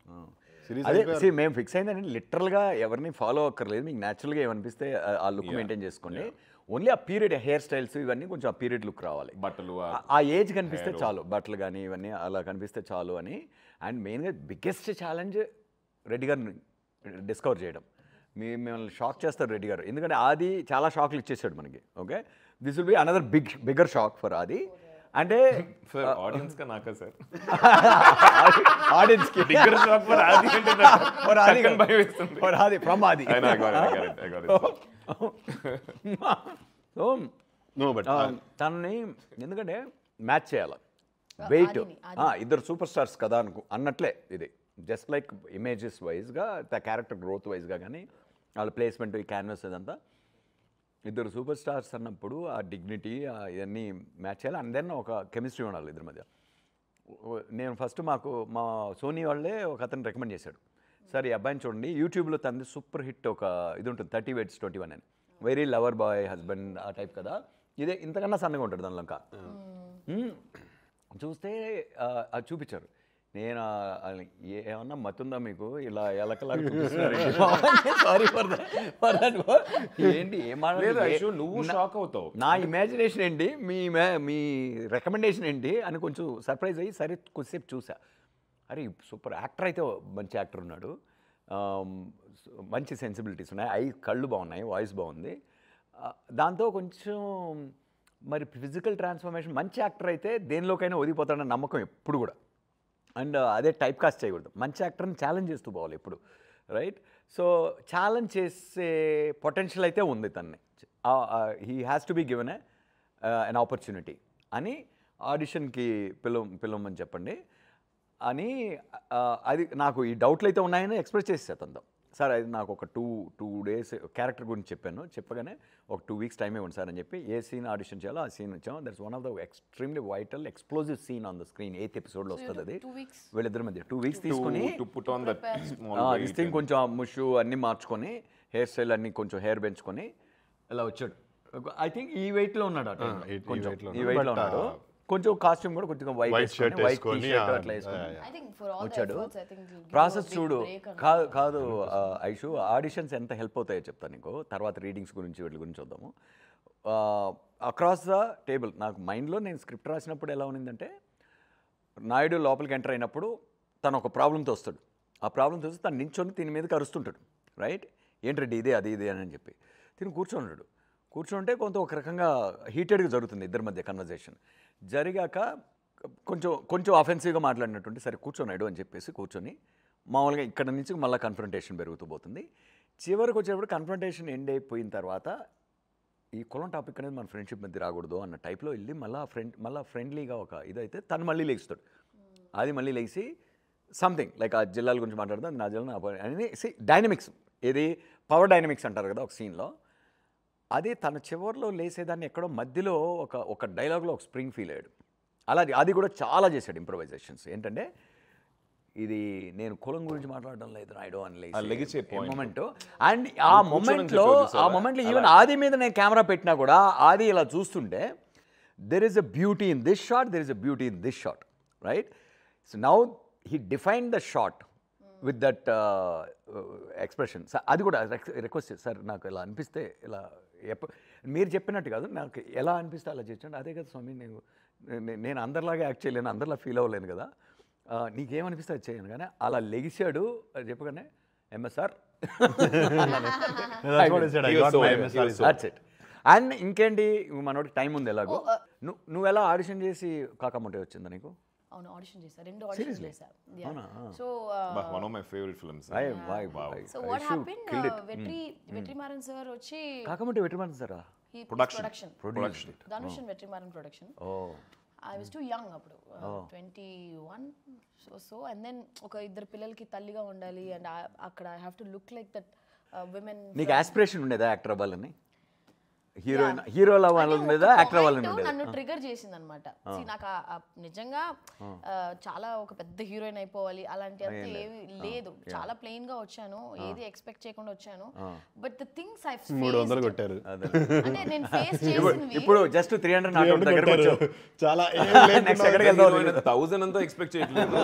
series అదే మేము fix అయిందని లిటరల్గా ఎవరిని follow అక్కర్లేదు మీకు న్యాచురల్గా ఏమనిపిస్తే ఆ లుక్ మెయింటైన్ చేసుకోండి ఓన్లీ ఆ పీరియడ్ హెయిర్ స్టైల్స్ ఇవన్నీ కొంచెం ఆ పీరియడ్ లుక్ రావాలి బట్టలు ఆ ఏజ్ కనిపిస్తే చాలు బట్టలు కానీ ఇవన్నీ అలా కనిపిస్తే చాలు అని అండ్ మెయిన్గా బిగ్గెస్ట్ ఛాలెంజ్ రెడ్డి గారిని డిస్కవర్ చేయడం మిమ్మల్ని షాక్ చేస్తారు రెడ్డి గారు ఎందుకంటే ఆది చాలా షాక్లు ఇచ్చేసాడు మనకి okay this will be another bigger shock for ఆది అంటే సార్ ఆడియన్స్ కా నాకా సార్ ఆడియన్స్కి బిగ్గర్ షాక్ ఫర్ ఆది అంటే ఫర్ ఆది భయం వేస్తుంది ఫర్ ఆది ఫ్రమ్ ఆది I know, I got it. So no but తనని ఎందుకంటే మ్యాచ్ చేయాలి వెయిట్ ఆదిని, ఇద్దరు సూపర్ స్టార్స్ కదా అన్నట్లే ఇది జస్ట్ లైక్ ఇమేజెస్ వైజ్గా ద క్యారెక్టర్ గ్రోత్ వైజ్గా కానీ వాళ్ళ ప్లేస్మెంట్ ఈ క్యాన్వస్ ఇదంతా ఇద్దరు సూపర్ స్టార్స్ అన్నప్పుడు ఆ డిగ్నిటీ ఇవన్నీ మ్యాచ్ చేయాలి అండ్ దెన్ ఒక కెమిస్ట్రీ ఉండాలి ఇద్దరి మధ్య నేను ఫస్ట్ మా సోనీ వాళ్ళే ఒక అతను రికమెండ్ చేశాడు సార్ ఈ అబ్బాయిని చూడండి యూట్యూబ్లో తనది సూపర్ హిట్ ఒక ఇది ఉంటుంది 30 Weights 21 అని వెరీ లవర్ బాయ్ హస్బెండ్ ఆ టైప్ కదా ఇదే ఇంతకన్నా సన్నగా ఉంటాడు దానిలో ఇంకా చూస్తే అది చూపించారు నేను ఏమన్నా మతుందా మీకు ఇలా ఎలకలాగా సారీ ఫర్ దట్ ఏంటి లేదు నువ్వు షాక్ అవుతావు నా ఇమాజినేషన్ ఏంటి మీ రికమెండేషన్ ఏంటి అని కొంచెం సర్ప్రైజ్ అయ్యి సరే కొద్దిసేపు చూసా అరే సూపర్ యాక్టర్ అయితే మంచి యాక్టర్ ఉన్నాడు మంచి సెన్సిబిలిటీస్ ఉన్నాయి కళ్ళు బాగున్నాయి వాయిస్ బాగుంది దాంతో కొంచెం మరి ఫిజికల్ ట్రాన్స్ఫర్మేషన్ మంచి యాక్టర్ అయితే దేనిలోకైనా ఒదిగిపోతాడన్న నమ్మకం ఎప్పుడు కూడా అండ్ అదే టైప్ కాస్ట్ చేయకూడదు మంచి యాక్టర్ని ఛాలెంజ్ చేస్తూ పోవాలి ఎప్పుడు రైట్ సో ఛాలెంజ్ చేసే పొటెన్షియల్ అయితే ఉంది తన్ని he has to be given an opportunity అని ఆడిషన్కి పిలవమని చెప్పండి అని అది నాకు ఈ డౌట్లు అయితే ఉన్నాయని ఎక్స్ప్రెస్ చేసేసా తనతో సార్ అది నాకు ఒక టూ డేస్ క్యారెక్టర్ గురించి చెప్పగానే ఒక 2 weeks టైం ఇవ్వండి సార్ అని చెప్పి ఏ సీన్ ఆడిషన్ చేయాలో ఆ సీన్ వచ్చాము that's one of the extremely vital explosive scene on the screen 8th episodeలో వస్తుంది అది 2 weeks వీళ్ళిద్దరి మధ్య 2 weeks తీసుకుని to put on that small this thing కొంచెం ముషు అన్నీ మార్చుకొని హెయిర్ స్టైల్ అన్నీ కొంచెం హెయిర్ పెంచుకొని ఇలా వచ్చాడు ఐ థింక్ ఈ వెయిట్లో ఉన్నాడు కొంచెం ఈ వెయిట్లో ఉన్నాడు కొంచెం కాస్ట్యూమ్ కూడా కొంచెం వైట్ shirt వైట్ వేసుకొని, టీ-షర్ట్ అట్లా వేసుకొని I think for all the వచ్చాడు efforts, I think you'll give process a big చూడు break on కాదు ఐషు ఆడిషన్స్ ఎంత హెల్ప్ అవుతాయో చెప్తాను నీకు తర్వాత రీడింగ్స్ గురించి వీటి గురించి చూద్దాము అక్రాస్ ద టేబుల్ నాకు మైండ్లో నేను స్క్రిప్ట్ రాసినప్పుడు ఎలా ఉన్నిందంటే నాయుడు లోపలికి ఎంటర్ అయినప్పుడు తను ఒక ప్రాబ్లంతో వస్తాడు. ఆ ప్రాబ్లంతో వస్తే తను నించొని దీని మీదకి అరుస్తుంటాడు, రైట్? ఏంటంటే ఇదే అది ఇదే అని చెప్పి తిని కూర్చోన్నాడు. కూర్చుంటే కొంత ఒక రకంగా హీటెడ్గా జరుగుతుంది ఇద్దరి మధ్య కన్వర్జేషన్. జరిగాక కొంచెం అఫెన్సివ్గా మాట్లాడినట్టుంటే సరే కూర్చోన్నాడు అని చెప్పేసి కూర్చొని మామూలుగా ఇక్కడ నుంచి మళ్ళీ కన్ఫ్రంటేషన్ పెరుగుతూ పోతుంది. చివరికి వచ్చేటప్పుడు కన్ఫ్రంటేషన్ ఎండ్ అయిపోయిన తర్వాత ఈ కులం టాపిక్ అనేది మన ఫ్రెండ్షిప్ మధ్య రాకూడదు అన్న టైప్లో వెళ్ళి మళ్ళీ ఫ్రెండ్లీగా ఒక ఇదైతే తను మళ్ళీ లేస్తాడు. అది మళ్ళీ లేచి సంథింగ్ లైక్ ఆ జిల్లాల గురించి మాట్లాడదాం, నా జిల్లా అని డైనమిక్స్, ఏది పవర్ డైనమిక్స్ అంటారు కదా ఒక సీన్లో. అది తన చివరిలో లేసేదాన్ని ఎక్కడో మధ్యలో ఒక డైలాగ్లో ఒక స్ప్రింగ్ ఫీల్ అయ్యాడు. అలా అది కూడా చాలా చేశాడు ఇంప్రొవైజేషన్స్. ఏంటంటే ఇది నేను కులం గురించి మాట్లాడడం లేదు నాయుడు అని మూమెంట్. అండ్ ఆ మూమెంట్లో ఈవెన్ ఆది మీద నేను కెమెరా పెట్టినా కూడా ఆది ఇలా చూస్తుంటే there is a beauty in this shot, there is a beauty in this shot, right? So now he define the shot with that expression. అది కూడా రిక్వెస్ట్ సార్, నాకు ఇలా అనిపిస్తే ఇలా మీరు చెప్పినట్టు కాదు, నాకు ఎలా అనిపిస్తే అలా చేయండి. అదే కదా స్వామి, నేను అందరిలాగా యాక్ట్ చేయలేను, అందరిలా ఫీల్ అవ్వలేను కదా, నీకేమనిపిస్తే అది చేయను. కానీ అలా లెగిసాడు చెప్పగానే ఎంఎస్ఆర్ అండ్ ఇంకేంటి మనోడికి టైం ఉంది ఎలాగో. నువ్వు ఎలా ఆడిషన్ చేసి కాకముంటే వచ్చిందా నీకు? అవును, ఆడిషన్ చేశా, 2 ఆడిషన్ చేశా. So one of my favourite films. So what happened, Vetrimaaran sir వచ్చి కాకముంటే వెట్రిమారన్ సారా production Dhanush and Vetrimaaran production. I was too young అప్పుడు, 21. సో అండ్ దెన్ ఒక ఇద్దరు పిల్లలకి తల్లిగా ఉండాలి అండ్ అక్కడ I have to look like that women. నీకు ఆస్పిరేషన్ ఉండేదా యాక్టర్ అవ్వాలని? హీరోల వాళ్ళ మీద యాక్టర్ అవ్వాలని ఉండేది? నన్ను ట్రిగర్ చేసింది అనమాట. నాకు నిజంగా చాలా ఒక పెద్ద హీరోయిన్ అయిపోవాలి అలాంటి అంతా ఏమీ లేదు. చాలా ప్లెయిన్ గా వచ్చాను, ఏది ఎక్స్పెక్ట్ చేయకుండా వచ్చాను. But the things I faced, 300 కొట్టారు అంటే నేను ఫేస్ చేసినవి ఇప్పుడు జస్ట్ 300 నాట్ దగ్గరికి వచ్చావు. చాలా నెక్స్ట్ ఎక్కడికి వెళ్దాం? 1000 అంతా ఎక్స్పెక్ట్ చేయట్లేదు,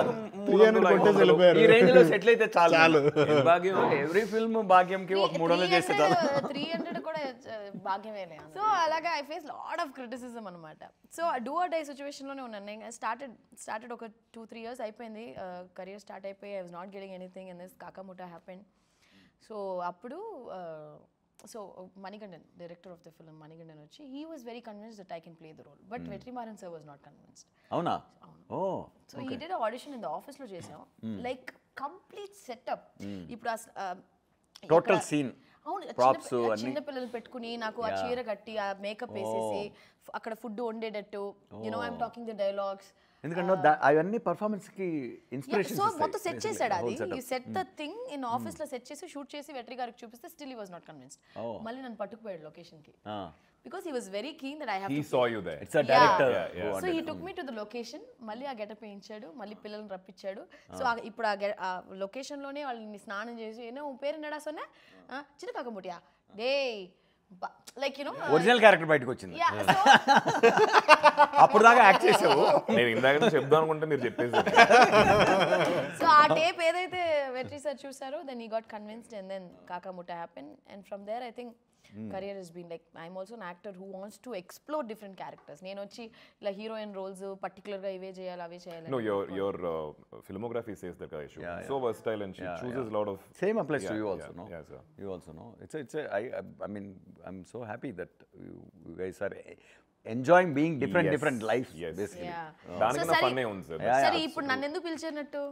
300 కొట్టేసి వెళ్ళిపోయారు. ఈ రేంజ్ లో సెటిల్ అయితే చాలు. భాగ్యం ఎవ్రీ ఫిల్మ్ భాగ్యంకి ఒక 300 చేస్తే చాలు. 300 కూడా భాగ్యమే. సో అలాగా I face lot of criticism అనమాట. So do or die situation లోనే ఉన్నాను. నేను స్టార్టెడ్ ఒక 2-3 years అయిపోయింది, కెరియర్ స్టార్ట్ అయిపోయి I was not getting anything and this Kaakamuttai happened. So అప్పుడు so Manikandan, director of the film Manikandan వచ్చి, he was very convinced that I can play the role, but Vetrimaaran sir was not convinced. అవునా? Oh. So he did audition in the office లో చేసాం, like complete setup. ఇప్పుడు total scene చిన్న పిల్లలు పెట్టుకుని నాకు ఆ చీర కట్టి ఆ మేకప్ వేసేసి అక్కడ ఫుడ్ వండేటట్టు, you know I'm talking the dialogues. ఎందుకంటే అవన్నీ పర్ఫార్మెన్స్ కి ఇన్స్పిరేషన్. సో మొత్తం సెట్ చేశాడు. అది you set the thing in office లో సెట్ చేసి షూట్ చేసి వెట్రి గారికి చూపిస్తే still he was not convinced. మళ్ళీ నన్ను పట్టుకుపోయాడు లొకేషన్ కి, because he was very keen that I have he to saw you there. It's a director. So he took me to the location, మళ్ళీ ఆ getup వేయించాడు, మళ్ళీ పిల్లల్ని రప్పించాడు. సో ఇప్పుడు ఆ లొకేషన్ లోనే వాళ్ళని స్నానం చేసి, ఏనో పేరు నడా సొన్నా చిన్న కాకముటియా డే like you know original character బయటకు వచ్చింది. అప్పుడు దాకా యాక్ట్ చేసావు. నేను ఇందాక చెప్దాం అనుకుంటే మీరు చెప్పేసారు. సో ఆ టేప్ ఏదైతే వెట్రి సార్ చూసారో, then he got convinced and then Kaakamuttai happen. And from there I think career has been like, I'm also an actor who wants to explore different characters. నేను వచ్చి ఇలా హీరోయిన్ రోల్స్ పర్టికులర్ గా ఇవే చేయాలి అవే చేయాలి. No, your filmography says that issue. So versatile and she chooses a lot of. Same applies to you also, no? Yeah, sir. You also know. It's I mean I'm so happy that you guys are enjoying being different life basically. దానికన్నా fun ఏ ఉంది sir. సరే ఇప్పుడు నన్ను ఎందుకు పిలిచారన్నట్టు?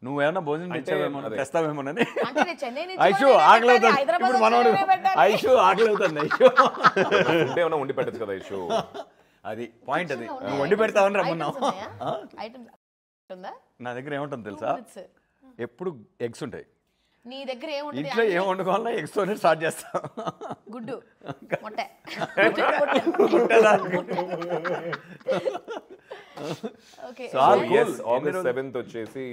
నువ్వేమన్నా భోజనం తెచ్చావేమో, తెస్తావేమోనని. అంటే నేను చెన్నై నుంచి ఐషు ఆకలి అవుతుంది ఇప్పుడు, మనోడు ఐషు ఆకలి అవుతుంది. ఐషు ఉంటే ఏమన్నా వండి పెట్టచ్చు కదా ఐషు. అది పాయింట్, అది నువ్వు వండి పెడతావని రమ్మన్నావు. నా దగ్గర ఏముంటుంది తెలుసా, ఎప్పుడు ఎగ్స్ ఉంటాయి. నీ దగ్గర ఏముంటుంది? ఇంట్లో ఏం వండుకోవాలన్నా ఎగ్స్ తోనే స్టార్ట్ చేస్తా. గుడ్డు మొట్ట. Okay. So yes, August 7th వచ్చేసి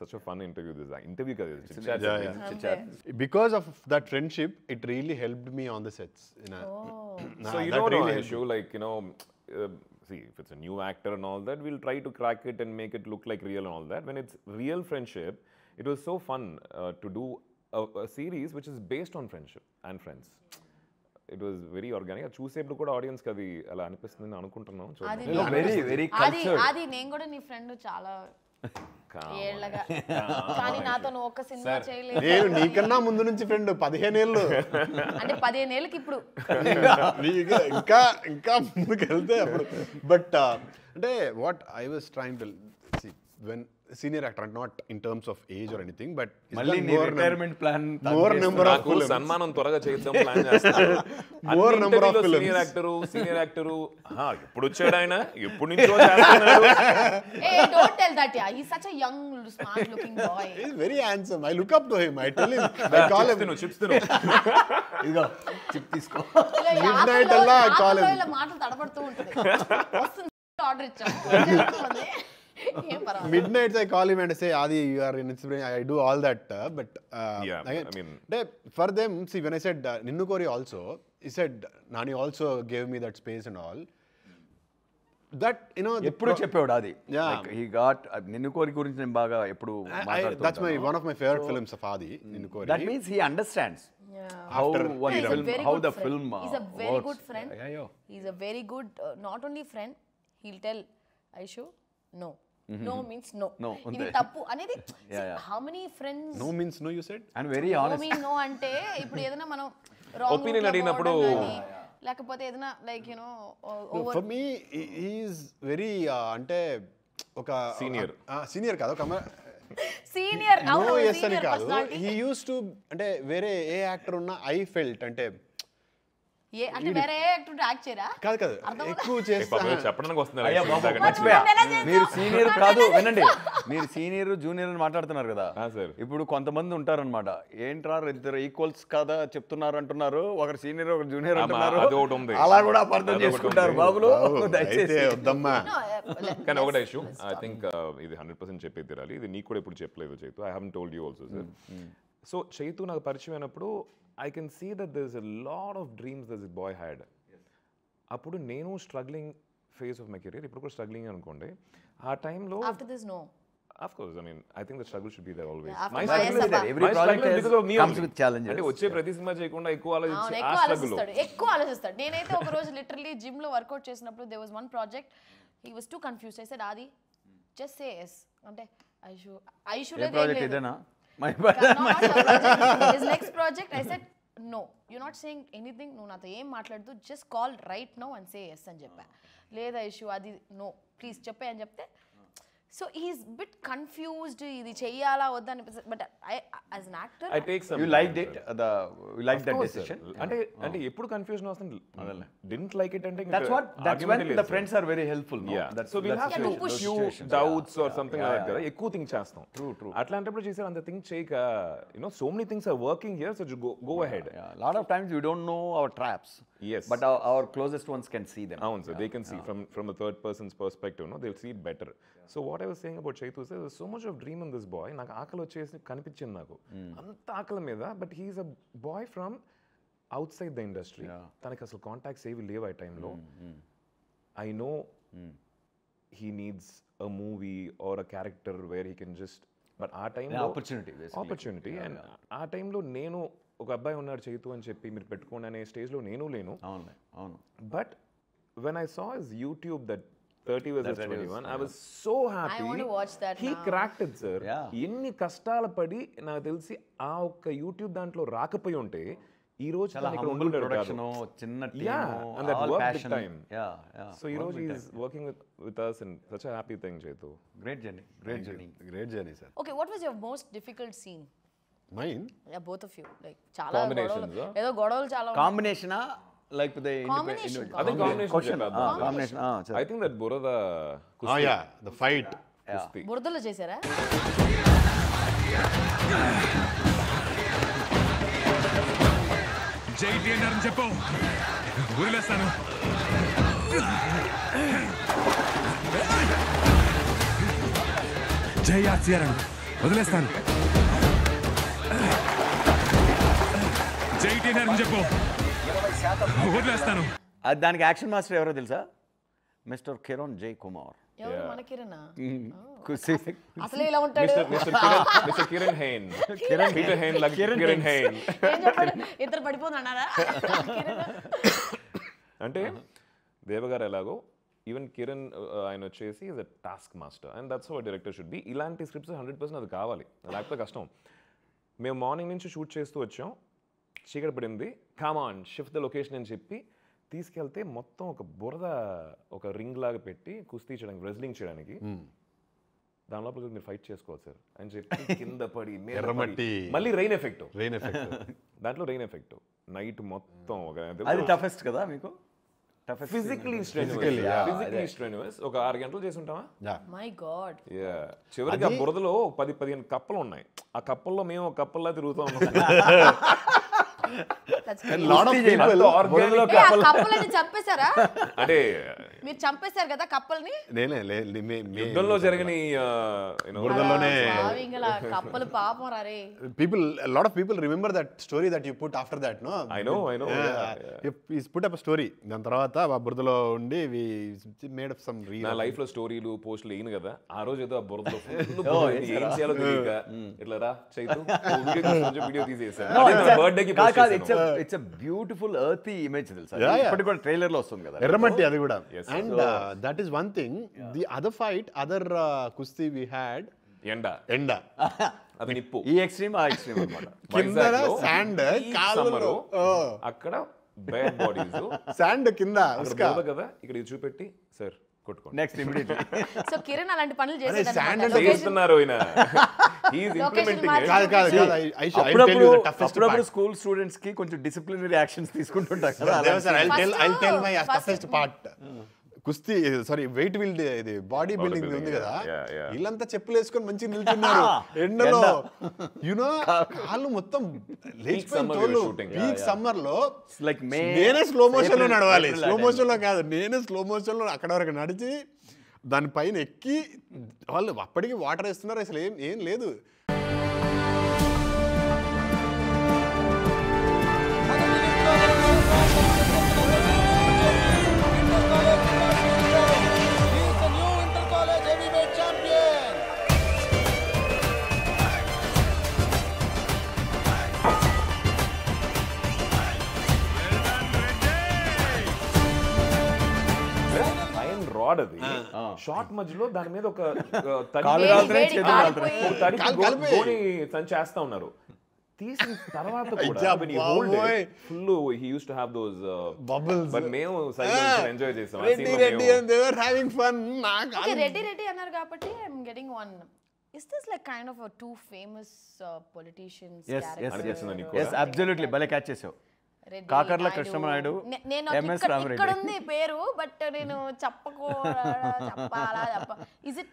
such a fun interview. This interview కదా, chit-chat. Because of that friendship, it really helped me on the sets. So you know really issue, like you know, see if it's a new actor and all that, we'll try to crack it and make it look like real and all that. When it's real friendship, it was so fun to do a series which is based on friendship and friends. It was very organic. చూసేప్పుడు కూడా audience కి అది అలా అనిపిస్తుంది అనుకుంటున్నాను. Very very cultured. అది నేను కూడా నీ ఫ్రెండ్ చాలా ఏళ్ళగా కానీ నాతో నువ్వు ఒక్క సినిమా చేయలేదు. నేను నీకన్నా ముందు నుంచి ఫ్రెండ్ 15 ఏళ్ళు. అంటే 15 ఏళ్ళకి ఇప్పుడు ఇంకా ఇంకా ముందుకు వెళ్తే అప్పుడు. బట్ అంటే what I was trying to see when senior actor, not in terms of age or anything, but మళ్ళీ retirement plan more number of films, సన్మానం త్వరగా చేద్దాం ప్లాన్ చేస్తున్నారు. More number of films. Senior actor ఎప్పుడు వచ్చాడు ఆయన, ఎప్పుడు నుంచో చేస్తున్నాడు. Hey, don't tell that, yeah. He's such a young, smart-looking boy. He's very handsome. I look up to him. I tell him. I call him. Chips తిను. ఇదిగో chip తీసుకో. Midnight అలా I call him. ఇలా మాటలు తడబడుతూ ఉంటుంది. వస్తుంది order ఇచ్చాం. ఏం పర్వాలేదు. Midnights I call him and say, Adi, you are an inspiration. I do all that. But Yeah, again, I mean, for them, see, when I said Ninnu Kori also, he said Nani also gave me that space and all. That, you know, ఎప్పుడు చెప్పేవాడు అది. Yeah. Like, he got నిన్ను కోరి గురించి నేను బాగా ఎప్పుడు that's one of my favorite films of Adi, Ninnu Kori. That means he understands Yeah. how After one He's a film, very how good the friend. film He's a very works. good friend. Yeah. He's a very good, not only friend, he'll tell Aishu, no. No means no. No, ఇది అంతే. తప్పు అనేది. Yeah. How many friends? No means no, you said? And very No honest. mean no అంటే ఇప్పుడు ఏదైనా మనం wrong Opinion route లో అడిగినప్పుడు పోవడం గానీ, లేకపోతే ఏదైనా like you no No, for me, he is very అంటే ఒక సీనియర్ కాదు, ఒక సీనియర్ నో ఎస్ అని కాదు. హీ యూస్ టు అంటే వేరే ఏ యాక్టర్ ఉన్నా ఐ ఫెల్ట్ అంటే ఏ అంటే వేరే యాక్టర్ యాక్ట్ చేయరా? కాదు ఎక్కువ చేస్తా. చెప్పడానికి అయ్యా బాబు, వస్తున్నారు. మర్చిపోయా. మీరు సీనియర్ కాదు, వినండి, మీరు సీనియర్ జూనియర్ అని మాట్లాడుతున్నారు కదా. సార్ ఇప్పుడు కొంతమంది ఉంటారన్నమాట, ఏంట్రా ఇద్దరు ఈక్వల్స్ కాదా చెప్తున్నారు అంటున్నారు, ఒకరు సీనియర్ ఒకరు జూనియర్ అంటున్నారు, అది ఒకటి ఉంది. అలా కూడా అపార్థం చేసుకుంటారు బాబులు. అయితే వద్దమ్మా. కానీ ఒకటే ఇష్యూ, ఐ థింక్ ఇది 100% చెప్పే తీరాలి. ఇది నీకు కూడా ఎప్పుడు చెప్పలేదు Chaitu. I haven't told you also sir. So Chaitu నాకు పరిచయం అయినప్పుడు I can see that there's a lot of dreams that this boy had. అప్పుడు నేను struggling phase of my career, ఇప్పుడు కూడా స్ట్రగ్లింగ్ అనుకోండి. ఆ టైంలో after this no of course, I mean I think the struggle should be there always. After my my struggle struggle is every project comes with challenges. అంటే వచ్చే ప్రతి cinema చేయకుండా ఎక్కువ ఆలోచించి ఆ స్ట్రగుల్ ఎక్కువ ఆలోచిస్తాడు. నేనైతే ఒక రోజు లిటరల్లీ జిమ్ లో వర్కౌట్ చేసినప్పుడు there was one project, he was too confused. I said, Adi, just say yes. అంటే ఐషు ఏ ప్రాజెక్ట్ ఇదేనా? his next project, I said, no, you're not saying anything, నువ్వు నాతో ఏం మాట్లాడదు, just call right now and say yes అని చెప్పా. లేదా issue అది నో ప్లీజ్ చెప్పే అని చెప్తే, సో హీస్ బిట్ కన్ఫ్యూజ్డ్, ఇది చెయ్యాలా వద్దా అని. But I as an actor I take some You liked it, you liked that decision. అంటే ఎప్పుడు కన్ఫ్యూజన్ వస్తుంది, didn't like it అంటే That's when the friends are very helpful, no? So we'll have to push. few doubts or something like that కదా, ఎక్కువ think చేస్తాం. True. అట్లాంటప్పుడు చేసారు అంత థింక్ చేయక, so many things are working here, so go ahead. Yeah, a lot of times we don't know our traps. Yes. But our closest ones can see them. అవును sir, they can see from the third person's perspective, they'll see it better. So what I was saying about Chaitu is there's so much of dream in this boy. నాకు ఆకలి వచ్చేసి కనిపించింది నాకు, అంత ఆకలి మీద. But he's a boy from outside the industry. తనకి అసలు కాంటాక్ట్స్ ఏవి లేవు ఆ టైంలో. I know he needs a movie or a character where he can just, but ఆ టైంలో ఆపర్చునిటీ. అండ్ ఆ టైంలో నేను ఒక అబ్బాయి ఉన్నాడు చైతు అని చెప్పి మీరు పెట్టుకోండి అనే స్టేజ్లో నేను లేను. అవును. But when I saw his YouTube, that 30 versus 21, I was so happy. I want to watch that He now. cracked it, sir. Yeah. ఎన్ని కష్టాలు పడి నాకు తెలిసి ఆ ఒక్క యూట్యూబ్ దాంట్లో రాకపోయి ఉంటే ఈ రోజు చాలా humble production, చిన్న team, and that all worked passion. big time. Yeah. So ఈ రోజు he is working with us and such a happy thing, Chaitu. Great journey, sir. Okay, what was your most difficult scene? Mine? Yeah, both of you. Like చాలా Combinations, గొడవలు, ఏదో గొడవలు చాలా ఉన్నాయి. కాంబినేషనా లేకపోతే Combination. I think combination. Combination. I think that Burada Oh yeah, the fight. Kusti. బురదలో చేశారా? జై టీఎన్ఆర్ అని చెప్పు, ఊరిలేస్తాను. జై ఆర్సీఆర్ అని వదిలేస్తాను. జై టీఎన్ఆర్ అని చెప్పు, వదిలేస్తాను. దానికి యాక్షన్ మాస్టర్ ఎవరో తెలుసా? మిస్టర్ కిరణ్ జై కుమార్. ఎవరు మన కిరణా? కుసి అసలే ఇలా ఉంటాడు. Mr. Kiran Hain. Peter Hain, like Kiran Hain. ఏం చెప్పాడు? ఇద్దరు పడిపోతున్నారా? అంటే దేవగారు ఎలాగో ఈవెన్ కిరణ్ ఆయన వచ్చేసి is a task master and that's how director should be. ఇలాంటి స్క్రిప్ట్స్ 100% అది కావాలి, లేకపోతే కష్టం. మేము మార్నింగ్ నుంచి షూట్ చేస్తూ వచ్చాం, చీకటి పడింది, కామాన్ షిఫ్ట్ ద లొకేషన్ అని చెప్పి తీసుకెళ్తే మొత్తం ఒక బురద ఒక రింగ్ లాగా పెట్టి కుస్తీ చేయడానికి, రెజ్లింగ్ చేయడానికి, దాని లోపల మీరు ఫైట్ చేసుకోవాలి సార్ అని చెప్పి కింద పడి ఎర్రమట్టి, మళ్ళీ రెయిన్ ఎఫెక్ట్ దాంట్లో రెయిన్ ఎఫెక్ట్ నైట్ మొత్తం అది టఫెస్ట్ కదా మీకు? ఫిజికలీ స్ట్రెన్యూస్ ఒక 6 గంటలు చేసి ఉంటామా? My God. చివరికి ఆ బురదలో 10-15 కప్పలు ఉన్నాయి. ఆ కప్పల్లో మేము ఒక కప్పల్లా తిరుగుతూ ఉన్నాం. చంపేశారా? అంటే మీరు చంపేశారు కదా కప్పల్ని? యుద్ధంలో జరిగిన బురదలోనే కప్పలు పాపం రే. lot of people remember that story that you put after that, no? I know. He put up a story. దాని తర్వాత ఆ బురదలో ఉండి we made up some real. నా లైఫ్ లో స్టోరీలు పోస్టులు వేయను కదా, ఆ రోజు ఏదో ఆ బురదలో ఏం చేయాలో తెలియక ఇట్లా రా చైతు వీడియో తీసేసాను. బర్త్డేకి ఇట్స్ అ బ్యూటిఫుల్ ఎర్తీ ఇమేజ్ తెలుసా? ఇప్పటికి కూడా ట్రైలర్ లో వస్తుంది కదా ఎర్రమట్టి, అది కూడా. And that is one thing. The other fight, other కుస్తీ వి హ్యాడ్ ఎండ అది నిప్పు. ఈ ఎక్స్ట్రీమ్ ఆ ఎక్స్ట్రీమ్ అన్నమాట. కింద శాండ్, కాళ్ళు అక్కడ బ్యాడ్ బాడీస్, శాండ్ కింద కదా, ఇక్కడ ఇది చూపెట్టి సార్ కొట్టుకోండి నెక్స్ట్ ఇమిడియట్లీ. సో కిరణ్ అలాంటి పనులు చేస్తున్నారు. అప్పుడప్పుడు స్కూల్ స్టూడెంట్స్ కి కొంచెం డిసిప్లినరీ యాక్షన్స్ తీసుకుంటుంటారు కదా. I'll tell my toughest part. కుస్తీ సారీ వెయిట్ బిల్డ్, ఇది బాడీ బిల్డింగ్ ఉంది కదా, వీళ్ళంతా చెప్పులు వేసుకొని మంచిగా నిల్చున్నారు ఎండలో. యునో కాళ్ళు మొత్తం లేచిపోయి పీక్ సమ్మర్ లో నేనే స్లో మోషన్ లో నడవాలి. స్లో మోషన్ లో కాదు, నేనే స్లో మోషన్ లో అక్కడ వరకు నడిచి దానిపైన ఎక్కి వాళ్ళు అప్పటికి వాటర్ వేస్తున్నారు. అసలు ఏం లేదు. అది షార్ట్ మధ్యలో దాని మీద ఒక చేస్తా ఉన్నారు. తీసిన తర్వాత full he used to have those bubbles, but మేము సైలెన్స్ ఎంజాయ్ చేసాం. Reddy and they were having fun. Reddy అన్నారు కాబట్టి I'm getting one. Is this like kind of a two famous politicians character? Yes, absolutely. భలే క్యాచ్ చేసావు. Kakarla Krishna Naidu, MS Rama Reddy. ఇక్కడ ఉంది పేరు, but నేను చెప్పాలా is it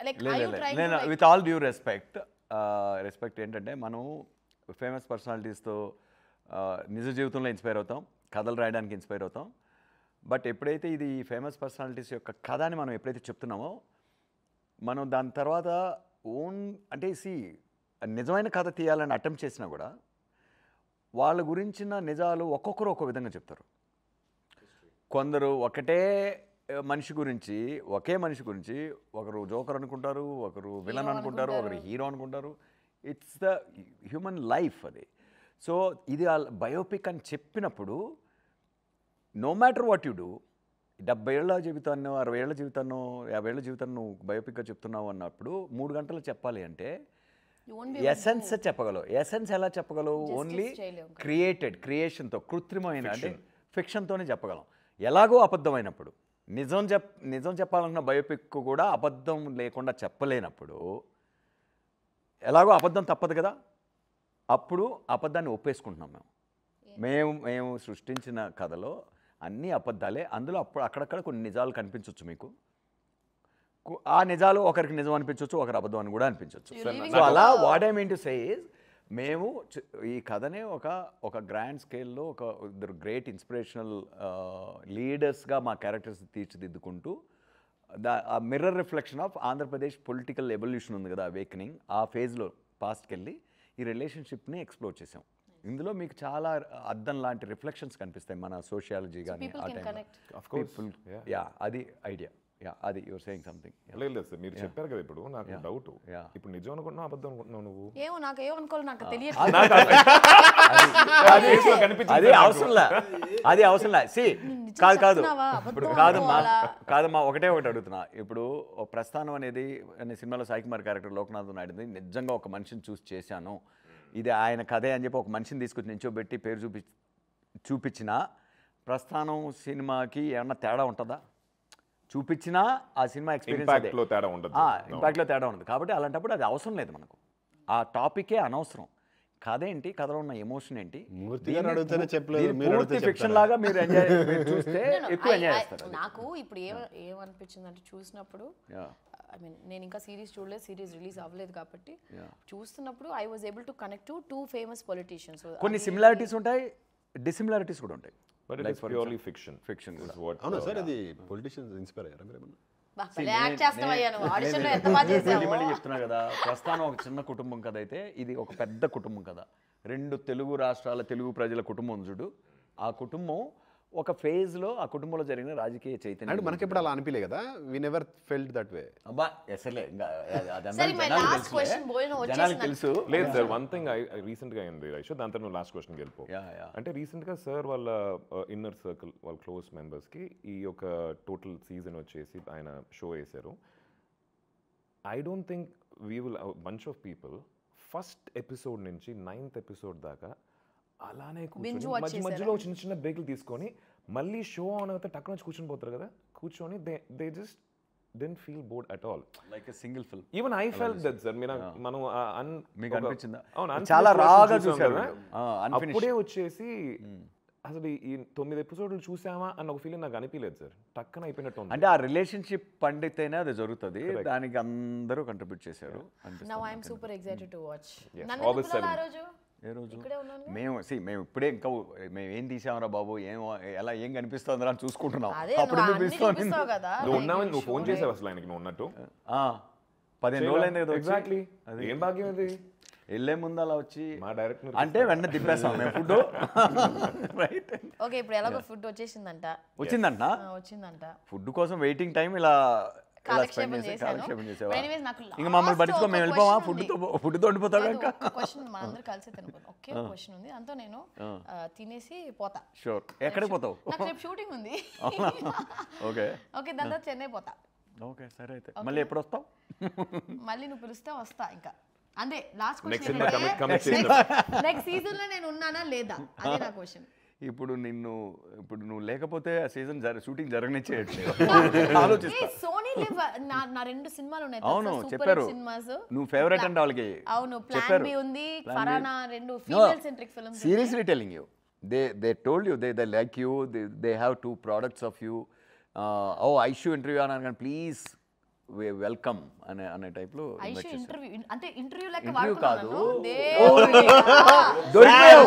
like are you trying to like, with all due respect ఏంటంటే మనం ఫేమస్ పర్సనాలిటీస్తో నిజ జీవితంలో ఇన్స్పైర్ అవుతాం, కథలు రాయడానికి ఇన్స్పైర్ అవుతాం. బట్ ఎప్పుడైతే ఇది ఫేమస్ పర్సనాలిటీస్ యొక్క కథ అని మనం ఎప్పుడైతే చెప్తున్నామో, మనం దాని తర్వాత అంటే నిజమైన కథ తీయాలని అటెంప్ట్ చేసినా కూడా వాళ్ళ గురించిన నిజాలు ఒక్కొక్కరు ఒక్కో విధంగా చెప్తారు. కొందరు ఒకే మనిషి గురించి ఒకరు జోకర్ అనుకుంటారు, ఒకరు విలన్ అనుకుంటారు, ఒకరు హీరో అనుకుంటారు. ఇట్స్ ద హ్యూమన్ లైఫ్ అది. సో ఇది బయోపిక్ అని చెప్పినప్పుడు no matter what you do, 70 ఏళ్ల జీవితాన్నో 60 ఏళ్ల జీవితాన్నో 50 ఏళ్ల జీవితాన్ని నువ్వు బయోపిక్గా చెప్తున్నావు అన్నప్పుడు 3 గంటలు చెప్పాలి అంటే ఎసెన్స్ చెప్పగలవు. ఎసెన్స్ ఎలా చెప్పగలవు? ఓన్లీ క్రియేషన్తో, కృత్రిమైన అంటే ఫిక్షన్తోనే చెప్పగలం. ఎలాగో అబద్ధమైనప్పుడు, నిజం చెప్పాలన్న బయోపిక్ కూడా అబద్ధం లేకుండా చెప్పలేనప్పుడు ఎలాగో అబద్ధం తప్పదు కదా, అప్పుడు అబద్ధాన్ని ఒప్పేసుకుంటున్నాం. మేము సృష్టించిన కథలో అన్నీ అబద్ధాలే. అందులో అక్కడక్కడ కొన్ని నిజాలు కనిపించవచ్చు మీకు. ఆ నిజాలు ఒకరికి నిజం అనిపించవచ్చు, ఒకరు అబద్ధం అని కూడా అనిపించవచ్చు. సో అలా what I mean to say is, మేము ఈ కథనే ఒక గ్రాండ్ స్కేల్లో ఇద్దరు గ్రేట్ ఇన్స్పిరేషనల్ లీడర్స్గా మా క్యారెక్టర్స్ తీర్చిదిద్దుకుంటూ ఆ mirror reflection of Andhra Pradesh political evolution ఉంది కదా, అవేకనింగ్, ఆ ఫేజ్లో పాస్ట్కి వెళ్ళి ఈ రిలేషన్షిప్ని ఎక్స్ప్లోర్ చేసాం. ఇందులో మీకు చాలా అద్దం లాంటి రిఫ్లెక్షన్స్ కనిపిస్తాయి మన సోషియాలజీ కానీ ఆ టైంలో. అది ఐడియా. అది యువర్ సేయింగ్ సంథింగ్. లేదు సార్, మీరు చెప్పారు కదా ఇప్పుడు నాకు డౌట్, ఇప్పుడు నిజం అనుకుంటున్నావు అబద్ధం అనుకుంటున్నావు నువ్వు? ఏమో నాకు ఏమనుకోవాలి నాకు తెలియదు. అది అవసరంలా, అది అవసరంలా. కాదమ్మా, ఒకటే ఒకటి అడుగుతున్నా. ఇప్పుడు ప్రస్థానం అనేది సినిమాలో సాయి కుమార్ క్యారెక్టర్ లోకనాథ్ నాయుడుది నిజంగా ఒక మనిషిని చూసి చేశాను, ఇది ఆయన కథే అని చెప్పి ఒక మనిషిని తీసుకొచ్చి నించోబెట్టి పేరు చూపించిన ప్రస్థానం సినిమాకి ఏమన్నా తేడా ఉంటుందా? చూపించినా ఆ సినిమా ఎక్స్పీరియన్స్ ఇంపాక్ట్లో తేడా ఉండదు. కాబట్టి అలాంటప్పుడు అది అవసరం లేదు మనకు. ఆ టాపికే అనవసరం. కథ ఏంటి, కథలో ఉన్న ఎమోషన్ ఏంటి, ఫిక్షన్ లాగా మీరు ఎంజాయ్ చూస్తే ఎక్కువ ఎంజాయ్ చేస్తారు. నాకు ఇప్పుడు ఏమనిపించింది అంటే చూసినప్పుడు, ఐ మీన్ నేను ఇంకా సిరీస్ చూడలేదు, సిరీస్ రిలీజ్ అవ్వలేదు కాబట్టి చూస్తున్నప్పుడు I was able to connect to 2 famous politicians. కొన్ని సిమిలారిటీస్ ఉంటాయి, డిసిమిలారిటీస్ కూడా ఉంటాయి. But it is purely fiction. Fiction is what. అవునా సార్, అది పొలిటిషియన్స్ ఇన్స్పైర్ అయ్యారా మీరు ఏమన్నా? చెప్తున్నా కదా, ప్రస్థానం ఒక చిన్న కుటుంబం కథ అయితే ఇది ఒక పెద్ద కుటుంబం కదా. 2 తెలుగు రాష్ట్రాల తెలుగు ప్రజల కుటుంబం చూడు. ఆ కుటుంబం ఒక ఫేజ్లో ఆ కుటుంబంలో జరిగిన రాజకీయ చైతన్యం అంటే మనకి ఎప్పుడు అలా అనిపించలే కదా, we never felt that way. అబ్బా అసలే తెలుసు. లేదు సార్, వన్ థింగ్ రీసెంట్గా అయింది రైషో, దాని తర్వాత లాస్ట్ క్వశ్చన్కి వెళ్ళిపో. అంటే రీసెంట్గా సార్ వాళ్ళ ఇన్నర్ సర్కిల్, వాళ్ళ క్లోజ్ మెంబర్స్కి ఈ యొక్క టోటల్ సీజన్ వచ్చేసి ఆయన షో వేశారు. I don't think we will bunch of people first episode నుంచి 9th ఎపిసోడ్ దాకా అలానే కూర్చొని మధ్యలో చిన్న చిన్న బ్రేక్లు తీసుకొని మళ్ళీ షో ఆన్ అవుతే టక్ నుంచి కూర్చొని పోతారు కదా, కూర్చొని they just didn't feel bored at all, like a single film. Even I felt that sir, మనం మీకు అనిపించిందా? చాలా రాగా చూసారు. అప్పుడే వచ్చేసి అసలు ఈ 9 ఎపిసోడ్లు చూసామా అన్న ఒక ఫీలింగ్ నాకు అనిపించలేదు సార్, టక్కన అయిపోయినట్టు. అంటే ఆ రిలేషన్షిప్ పండితేనే అది జరుగుతుంది, దానికి అందరూ కంట్రిబ్యూట్ చేశారు. Now I am super excited to watch. మేము ఇప్పుడే ఇంకా మేము ఏం తీసామరా బాబు, ఏం కనిపిస్తుందిరా అని చూసుకుంటున్నాం. అప్పుడు నువ్వు ఫోన్ చేసావు అసలు ఆయనకి నువ్వు ఉన్నట్టు 15 రోజులు అయింది కదా. ఎగ్జాక్ట్లీ, ఏం భాగ్యం అది. వెళ్ళే ముందు అలా వచ్చి మా డైరెక్టర్ అంటే వెంటనే తిప్పేస్తాం మేము ఫుడ్. Right, okay. ఇప్పుడు ఎలాగో ఫుడ్ వచ్చిందంట. ఫుడ్ కోసం వెయిటింగ్ టైం ఇలా కాలక్షేపం చేసావా? ఇంకా మమ్మల్ని పట్టించుకో, మేము వెళ్ళిపోవా? ఫుడ్తో ఉండిపోతాడు. ఇంకా క్వశ్చన్ మనందరూ కలిసి తినపోతాం. ఓకే, క్వశ్చన్ ఉంది, అంతా నేను తినేసి పోతా. షూర్. ఎక్కడికి పోతావు? నాకు రేపు షూటింగ్ ఉంది. ఓకే ఓకే, దాంతో చెన్నై పోతా. ఓకే సరే, అయితే మళ్ళీ ఎప్పుడు వస్తావు? మళ్ళీ నువ్వు పిలిస్తే వస్తా. ఇంకా అంతే లాస్ట్ క్వశ్చన్. నెక్స్ట్ సీజన్ లో నేను ఉన్నానా లేదా అదే నా క్వశ్చన్. ఇప్పుడు నువ్వు లేకపోతే ఆ సీజన్ షూటింగ్ జరగనిచ్చేయట్లేదు. ఆలోచిస్తా. సోనీ లివ్ నా 2 సినిమాలు ఉన్నాయి. అవును చెప్పారు, నువ్వు ఫేవరెట్ అంటే వాళ్ళకి. అవును, ప్లాన్ బి ఉంది, ఫరానా, 2 female centric films. Seriously telling you, they told you they like you, they have 2 products of you. Aishu interview అన్నాను కానీ ప్లీజ్ వెల్కమ్ అనే టైప్ లో ఇంటర్వ్యూ అంటే ఇంటర్వ్యూ లెక్క కాదు. దొరికిపోయావు.